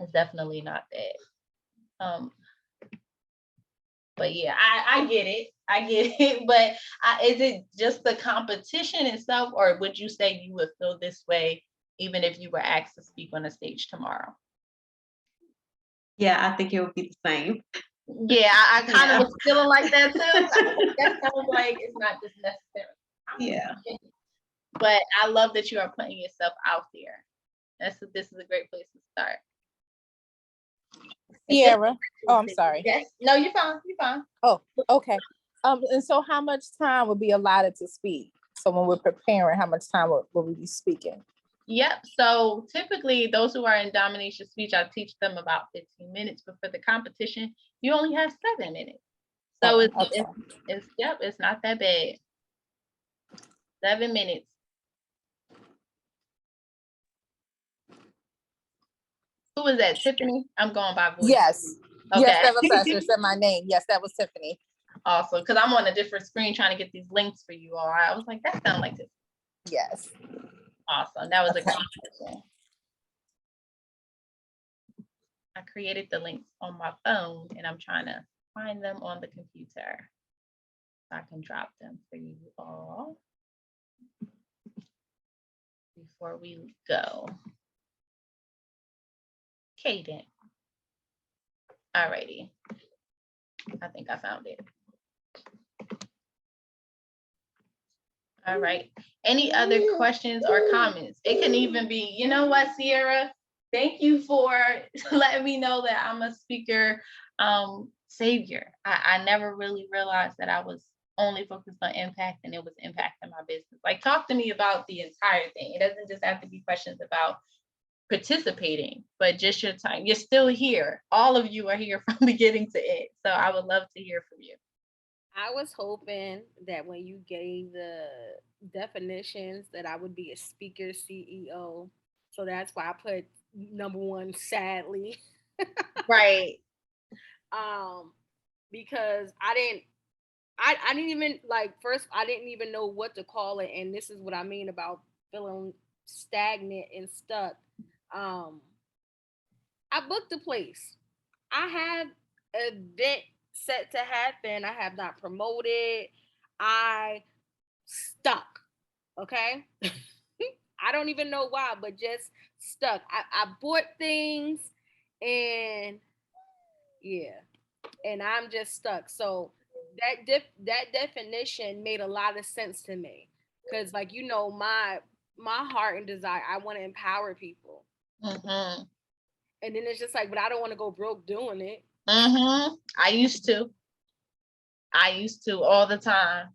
It's definitely not that. But yeah, I get it. I get it. But is it just the competition itself, or would you say you would feel this way even if you were asked to speak on a stage tomorrow? Yeah, I think it would be the same. Yeah, I kind of was feeling like that too. That sounds like it's not just necessary. Yeah. But I love that you are putting yourself out there. This is a great place to start. Sierra. Oh, I'm sorry. Yes. No, you're fine. You're fine. Oh, okay. And so how much time would be allotted to speak? So when we're preparing, how much time will we be speaking? Yep. So typically those who are in domination speech, I teach them about 15 minutes, but for the competition, you only have 7 minutes. So it's not that bad. 7 minutes. Who was that? Tiffany? I'm going by voice. Yes. Okay. Yes, that was her. Said my name. Yes, that was Tiffany. Awesome. Because I'm on a different screen trying to get these links for you all. I was like, that sounds like this. Yes. Awesome. That was a competition. I created the links on my phone and I'm trying to find them on the computer. So I can drop them for you all before we go. Kaden. Alrighty. I think I found it. All right. Any other questions or comments? It can even be, you know what, Sierra? Thank you for letting me know that I'm a speaker savior. I never really realized that I was only focused on impact and it was impacting my business. Like talk to me about the entire thing. It doesn't just have to be questions about participating, but just your time. You're still here. All of you are here from beginning to end. So I would love to hear from you. I was hoping that when you gave the definitions that I would be a speaker CEO. So that's why I put number 1, sadly. Right. Because I I didn't even like first I didn't even know what to call it, and this is what I mean about feeling stagnant and stuck. Um, I booked a place. I have an event set to happen. I have not promoted. I stuck. Okay. I don't even know why, but just stuck. I bought things and yeah, and I'm just stuck. So that definition made a lot of sense to me because, like, my heart and desire, I want to empower people, Mm-hmm. and then it's just like, but I don't want to go broke doing it. Mm-hmm. I used to all the time.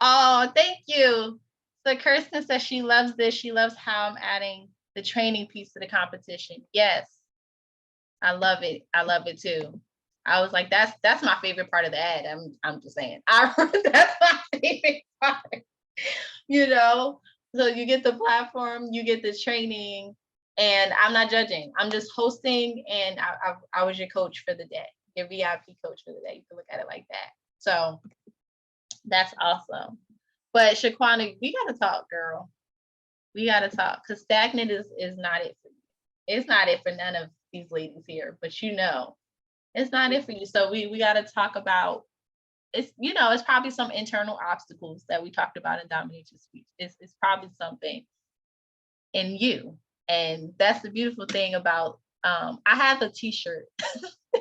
Oh, thank you. So Kirsten says she loves this. She loves how I'm adding the training piece to the competition. Yes, I love it. I love it too. I was like, that's my favorite part of the ad. I'm just saying. That's my favorite part. You know, so you get the platform, you get the training, and I'm not judging. I'm just hosting, and I was your coach for the day, your VIP coach for the day. You can look at it like that. So that's awesome. But Shaquana, we gotta talk, girl. We gotta talk because stagnant is not it for you. It's not it for none of these ladies here, but it's not it for you. So we gotta talk about it's probably some internal obstacles that we talked about in Dominatrix speech. It's probably something in you. And that's the beautiful thing about I have a t-shirt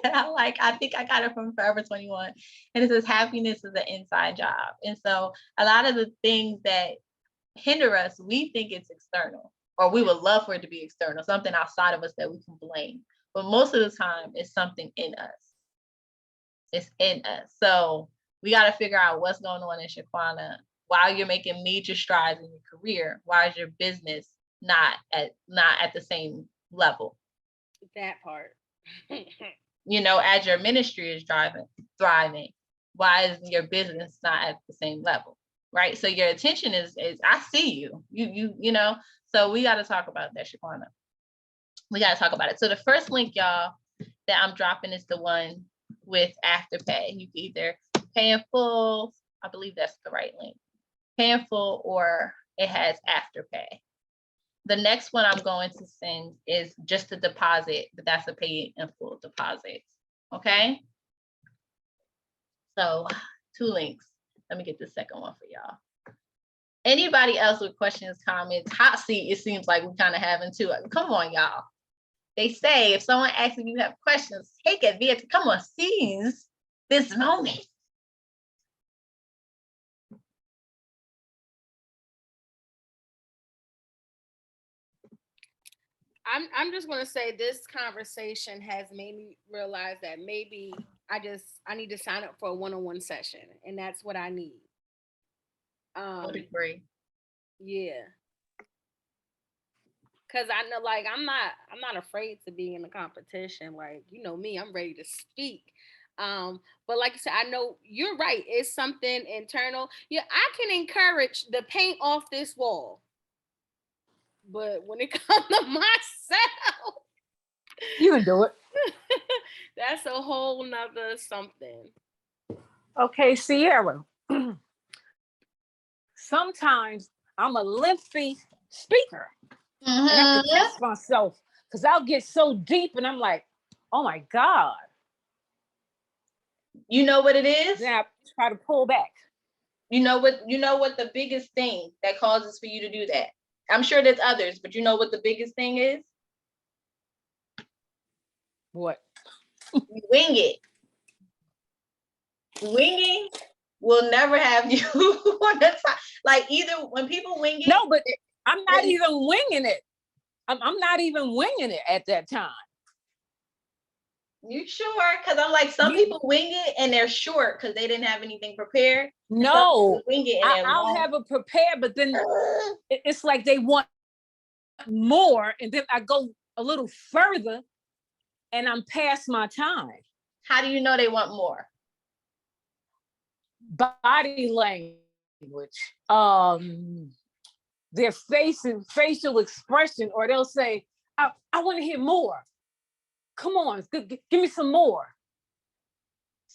that I like. I think I got it from Forever 21. And it says happiness is an inside job. And so a lot of the things that hinder us, we think it's external, or we would love for it to be external, something outside of us that we can blame. But most of the time, it's something in us. It's in us. So we got to figure out what's going on in Shaquana while you're making major strides in your career. Why is your business not at the same level? That part. As your ministry is thriving, why is your business not at the same level? Right. So your attention is I see you. So we got to talk about that, Shaquana. We got to talk about it. So the first link, y'all, that I'm dropping is the one with Afterpay. You can either pay in full, I believe that's the right link, pay in full, or it has Afterpay. The next one I'm going to send is just a deposit, but that's a pay in full deposit. Okay. So 2 links. Let me get the second one for y'all. Anybody else with questions, comments, hot seat, it seems like we're kind of having too. Come on, y'all. They say if someone asks if you have questions, take advantage. Come on, seize this moment. I'm just gonna say this conversation has made me realize that maybe I need to sign up for a one-on-one session, and that's what I need. I would agree. Yeah. Cause I know, like, I'm not afraid to be in a competition. Like, me, I'm ready to speak. But like you said, I know you're right. It's something internal. Yeah, I can encourage the paint off this wall. But when it comes to myself, You can do it. that's a whole nother something. Okay, Sierra. Sometimes I'm a lengthy speaker. And I have to catch myself because I'll get so deep and I'm like, oh my God. You know what it is? Then I try to pull back. You know what the biggest thing that causes for you to do that? I'm sure there's others, but you know what the biggest thing is? What? You wing it. Winging will never have you on the top. Like, either when people wing it. No, but I'm not even winging it. I'm not even winging it at that time. You sure? Because I'm like, some people wing it and they're short because they didn't have anything prepared. No, wing it and I'll have it prepared, but then it's like they want more, and then I go a little further, and I'm past my time. How do you know they want more? Body language, their facial expression, or they'll say, I want to hear more. Come on, give me some more.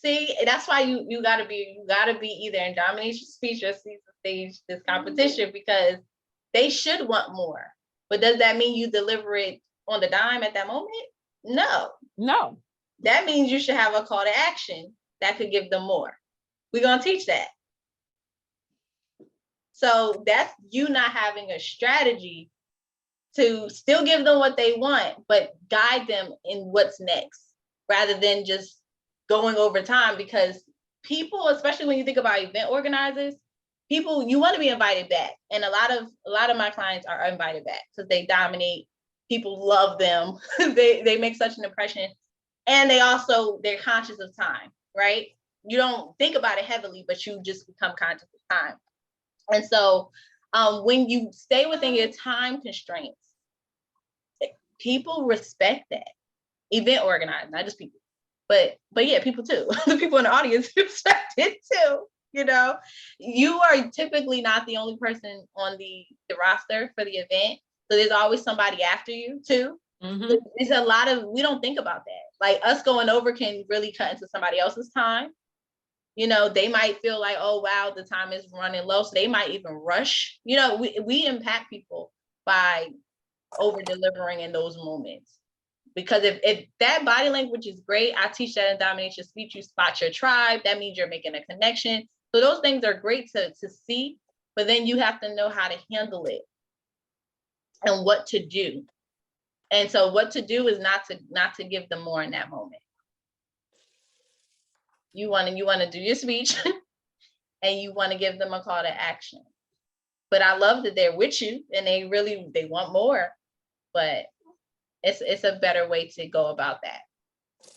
See, that's why you gotta be either in domination speech or Caesar stage this competition, because they should want more. But does that mean you deliver it on the dime at that moment? No. No. That means you should have a call to action that could give them more. We're gonna teach that. So that's you not having a strategy to still give them what they want, but guide them in what's next, rather than just going over time. Because people, especially when you think about event organizers, people, you want to be invited back. And a lot of my clients are invited back because they dominate. People love them. they make such an impression. And they're conscious of time, right? You don't think about it heavily, but you just become conscious of time. And so when you stay within your time constraints, people respect that. Event organizers, not just people, but yeah, people too. The people in the audience respect it too. You know, you are typically not the only person on the roster for the event. So there's always somebody after you too. Mm-hmm. There's a lot of, we don't think about that. Like us going over can really cut into somebody else's time. You know, they might feel like, oh, wow, the time is running low. So they might even rush. You know, we impact people by over delivering in those moments. Because if that body language is great, I teach that in domination speech. You spot your tribe. That means you're making a connection. So those things are great to see, but then you have to know how to handle it and what to do. And so what to do is not to give them more in that moment. You want to do your speech and you want to give them a call to action. But I love that they're with you and they want more, but it's a better way to go about that.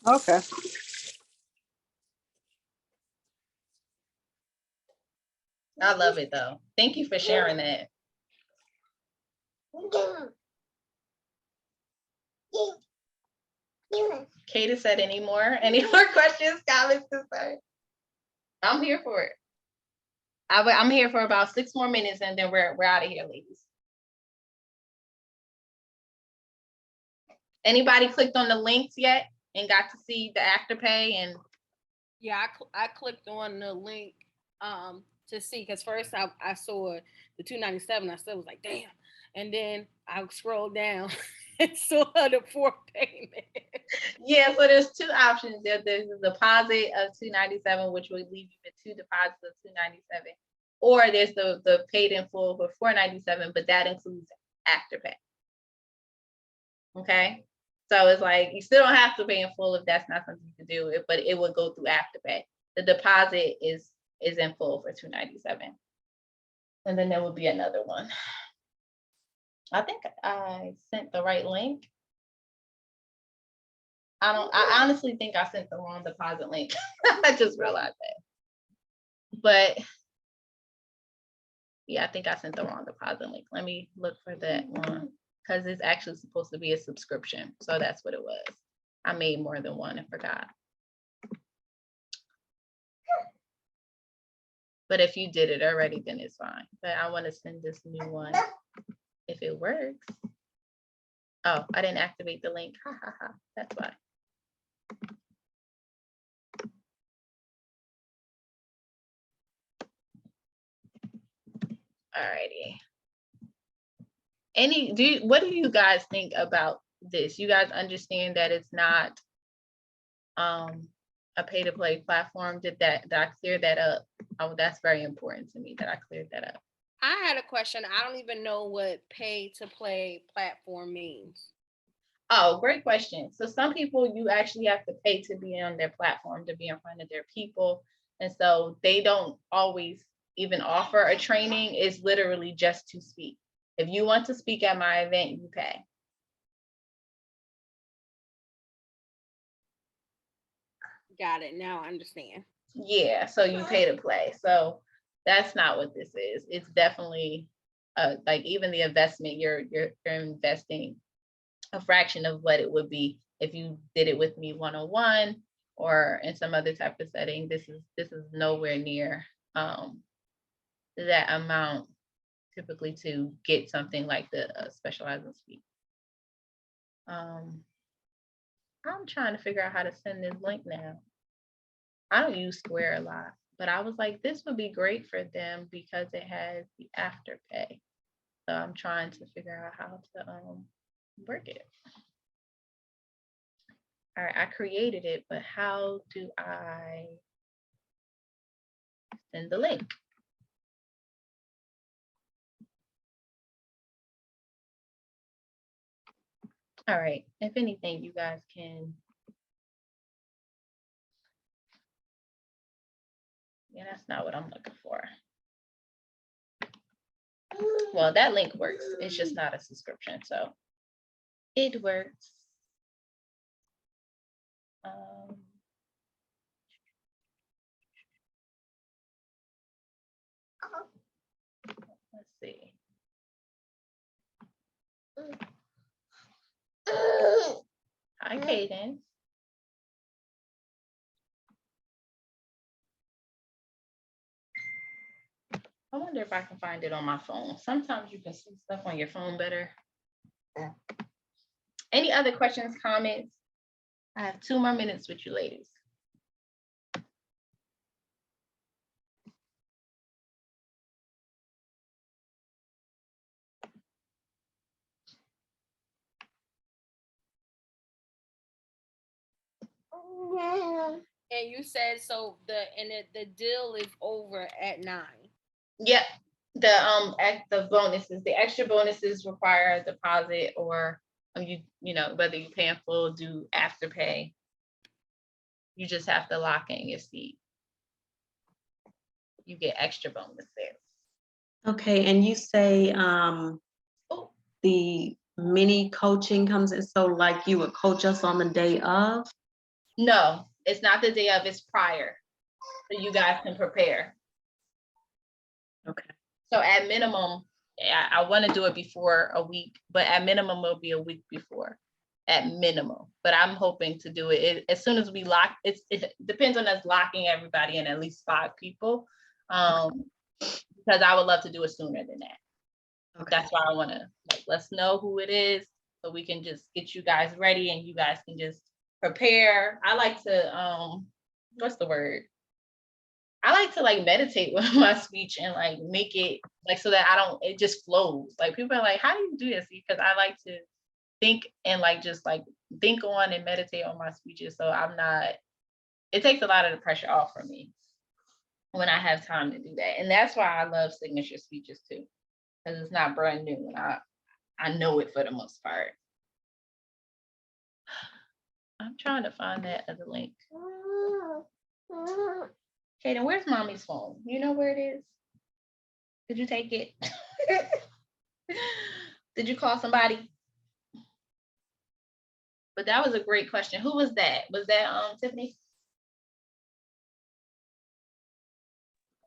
Okay. I love it though. Thank you for sharing that. Kata said, any more questions, comments, concerns? I'm here for it. I'm here for about 6 more minutes and then we're out of here, ladies. Anybody clicked on the links yet and got to see the Afterpay? And Yeah, I clicked on the link to see, because first I saw the $297. I still was like, damn. And then I scrolled down and saw the 4th payment. Yeah, so there's 2 options. There's a deposit of $297, which would leave you with 2 deposits of $297. Or there's the paid in full for $497, but that includes Afterpay. Okay. So it's like you still don't have to pay in full if that's not something you can do, but it would go through Afterpay. The deposit is in full for $297. And then there will be another one. I think I sent the right link. I honestly think I sent the wrong deposit link. I just realized that. But yeah, I think I sent the wrong deposit link. Let me look for that one, because it's actually supposed to be a subscription. So that's what it was. I made more than one and forgot. But if you did it already, then it's fine. But I want to send this new one if it works. Oh, I didn't activate the link. Ha ha ha. That's why. Alrighty. What do you guys think about this? You guys understand that it's not a pay to play platform? Did I clear that up? Oh, that's very important to me that I cleared that up. I had a question. I don't even know what pay to play platform means. Oh, great question. So some people, you actually have to pay to be on their platform, to be in front of their people. And so they don't always even offer a training. It's literally just to speak. If you want to speak at my event, you pay. Got it. Now I understand. Yeah, so you pay to play. So that's not what this is. It's definitely like even the investment, you're investing a fraction of what it would be if you did it with me one-on-one or in some other type of setting. This is nowhere near that amount typically to get something like the specialized in speak. I'm trying to figure out how to send this link now. I don't use Square a lot, but I was like, this would be great for them because it has the Afterpay. So I'm trying to figure out how to work it. All right, I created it, but how do I send the link? All right, if anything, you guys can. Yeah, that's not what I'm looking for. Well, that link works. It's just not a subscription, so it works. Let's see. Hi, Kaden. I wonder if I can find it on my phone. Sometimes you can see stuff on your phone better. Yeah. Any other questions, comments? I have 2 more minutes with you ladies. And you said so the deal is over at 9. Yep. The bonuses, the extra bonuses require a deposit, or you know, whether you pay in full, do Afterpay. You just have to lock in your seat. You get extra bonuses. Okay, and you say Oh, the mini coaching comes in, so like you would coach us on the day of? no, it's not the day of, it's prior. So you guys can prepare. Okay. So at minimum, I want to do it before a week, but at minimum it'll be a week before, at minimum. But I'm hoping to do it as soon as we lock. It depends on us locking everybody in, at least 5 people, because I would love to do it sooner than that. Okay. That's why I want to let's know who it is, so we can just get you guys ready and you guys can just prepare. I like to what's the word? I like to meditate with my speech and make it so that it just flows. People are like, how do you do this? Because I like to think and just think on and meditate on my speeches. So it takes a lot of the pressure off for me when I have time to do that. And that's why I love signature speeches too, because it's not brand new and I know it for the most part. I'm trying to find that other link. Kaden, where's mommy's phone? You know where it is? Did you take it? Did you call somebody? But that was a great question. Who was that? Was that Tiffany?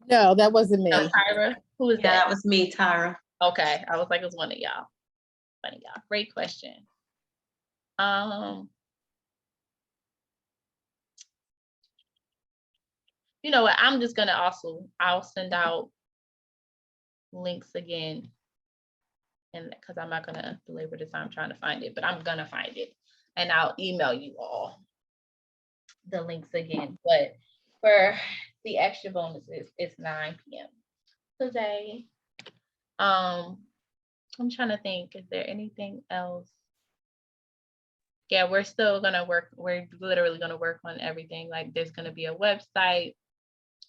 No, that wasn't me. No, Tyra. Who was that? That was me, Tyra. Okay. I was like, it was one of y'all. Great question. You know what? I'm just gonna I'll send out links again, and because I'm not gonna belabor the time trying to find it, but I'm gonna find it, and I'll email you all the links again. But for the extra bonuses, it's 9 p.m. today. I'm trying to think, is there anything else? Yeah, we're still gonna work. We're literally gonna work on everything. There's gonna be a website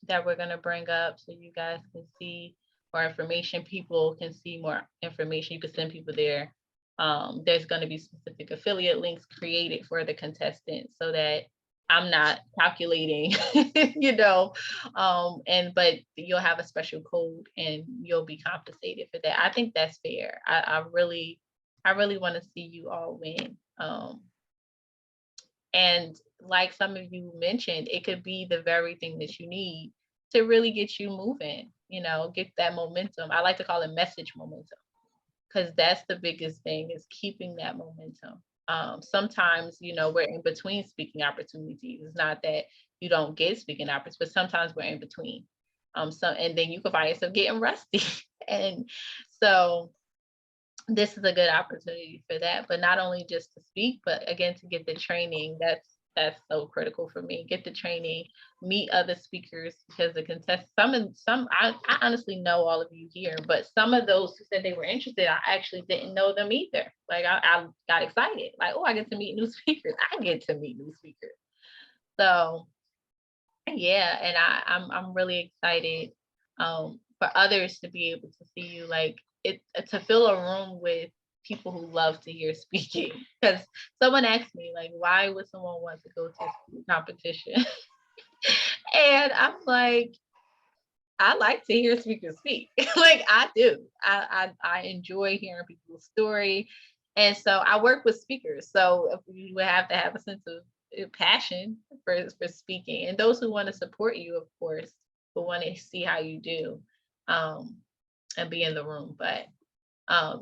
that we're gonna bring up so you guys can see more information. People can see more information. You can send people there. There's gonna be specific affiliate links created for the contestants so that I'm not calculating, but you'll have a special code and you'll be compensated for that. I think that's fair. I really want to see you all win. And like some of you mentioned, it could be the very thing that you need to really get you moving, get that momentum. I like to call it message momentum, because that's the biggest thing, is keeping that momentum. Sometimes, we're in between speaking opportunities. It's not that you don't get speaking opportunities, but sometimes we're in between. And then you can find yourself getting rusty. And so this is a good opportunity for that, but not only just to speak, but again, to get the training. That's that's so critical for me. Get the training, meet other speakers, because the contest I honestly know all of you here, but some of those who said they were interested, I actually didn't know them either. Like I got excited, like, oh, I get to meet new speakers. I get to meet new speakers. So yeah, and I'm really excited for others to be able to see you, like it, to fill a room with people who love to hear speaking. Because someone asked me, like, why would someone want to go to a speaking competition? And I'm like, I like to hear speakers speak. Like I do. I enjoy hearing people's story. And so I work with speakers. So if you would have to have a sense of passion for speaking, and those who want to support you, of course, but want to see how you do, and be in the room. But I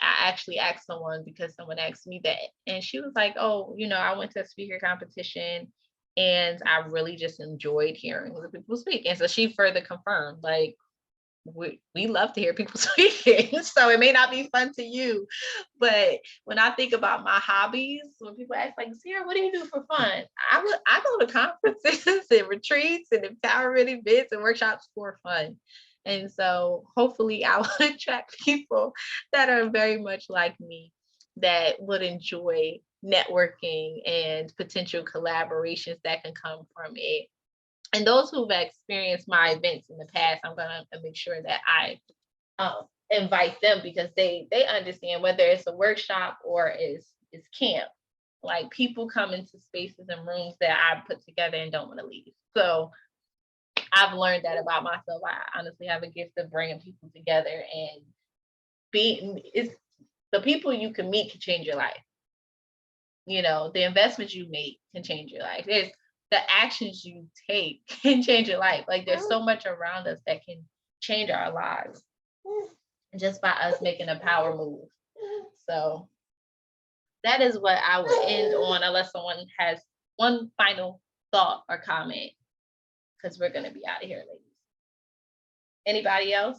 actually asked someone, because someone asked me that, and she was like, oh, I went to a speaker competition and I really just enjoyed hearing the people speak. And so she further confirmed, like, we love to hear people speaking. So it may not be fun to you, but when I think about my hobbies, when people ask, like, Sierra, what do you do for fun? I go to conferences and retreats and empowerment events and workshops for fun. And so hopefully I will attract people that are very much like me, that would enjoy networking and potential collaborations that can come from it. And those who've experienced my events in the past, I'm gonna make sure that I invite them, because they understand, whether it's a workshop or is camp. Like, people come into spaces and rooms that I put together and don't want to leave. So I've learned that about myself. I honestly have a gift of bringing people together, and it's the people you can meet can change your life. The investments you make can change your life. There's the actions you take can change your life. Like, there's so much around us that can change our lives just by us making a power move. So that is what I would end on, unless someone has one final thought or comment, because we're going to be out of here, ladies. Anybody else?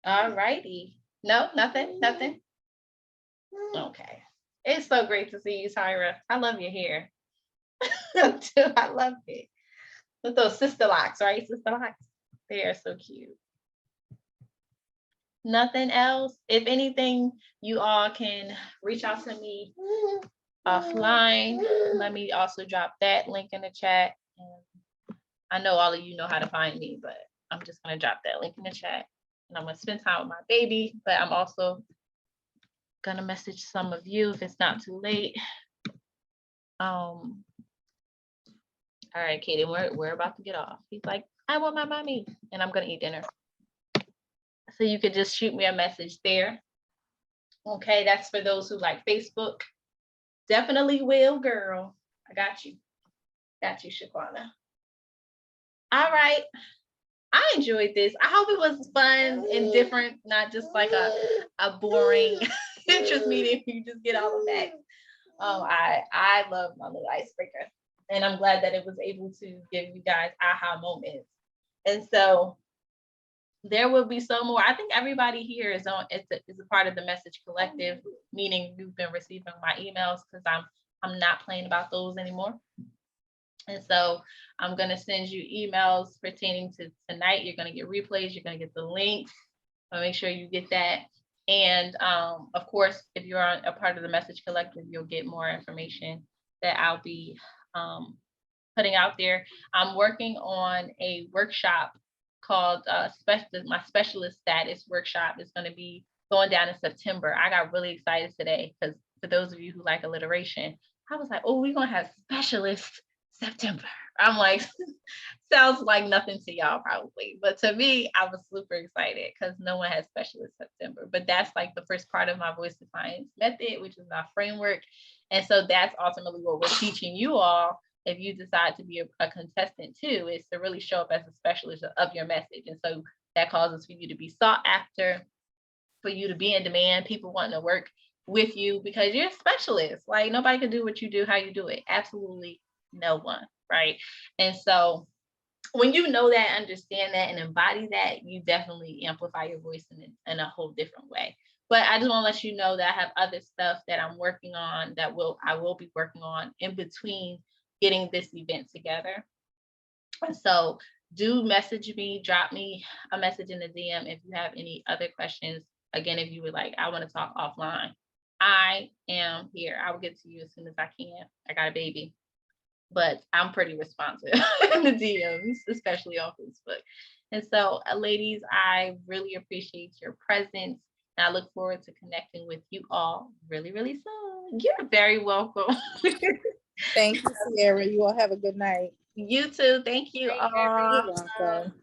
All righty. No, nothing. Okay. It's so great to see you, Tyra. I love your hair. I love it. With those sister locks, right? Sister locks. They are so cute. Nothing else. If anything, you all can reach out to me offline. Let me also drop that link in the chat. And I know all of you know how to find me, but I'm just going to drop that link in the chat. And I'm going to spend time with my baby, but I'm also going to message some of you if it's not too late. All right, Katie, we're about to get off. He's like, I want my mommy, and I'm going to eat dinner. So you could just shoot me a message there. Okay, that's for those who like Facebook. Definitely will, girl. I got you. Got you, Shaquana. All right. I enjoyed this. I hope it was fun and different, not just like a boring interest meeting. You just get all of that. I love my little icebreaker, and I'm glad that it was able to give you guys aha moments. And so there will be some more. I think everybody here is a part of the Message Collective, meaning you've been receiving my emails, because I'm not playing about those anymore. And so I'm going to send you emails pertaining to tonight. You're going to get replays. You're going to get the link. So make sure you get that. And of course, if you're on a part of the Message Collective, you'll get more information that I'll be putting out there. I'm working on a workshop called my specialist status workshop. Is going to be going down in September. I got really excited today, because for those of you who like alliteration, I was like, oh, we're going to have specialist September. I'm like, sounds like nothing to y'all probably, but to me, I was super excited, because no one has specialist September. But that's like the first part of my Voice Defiance method, which is my framework. And so that's ultimately what we're teaching you all. If you decide to be a contestant too, is to really show up as a specialist of your message. And so that causes for you to be sought after, for you to be in demand, people wanting to work with you, because you're a specialist. Like, nobody can do what you do, how you do it. Absolutely no one, right? And so when you know that, understand that, and embody that, you definitely amplify your voice in a whole different way. But I just want to let you know that I have other stuff that I'm working on that I will be working on in between getting this event together. And so do message me, drop me a message in the DM if you have any other questions. Again, if you would like, I want to talk offline, I am here. I will get to you as soon as I can. I got a baby, but I'm pretty responsive in the DMs, especially on Facebook. And so, ladies, I really appreciate your presence. And I look forward to connecting with you all really, really soon. You're very welcome. Thank you, Sierra. You all have a good night. You too. Thank you Great, all. You're welcome.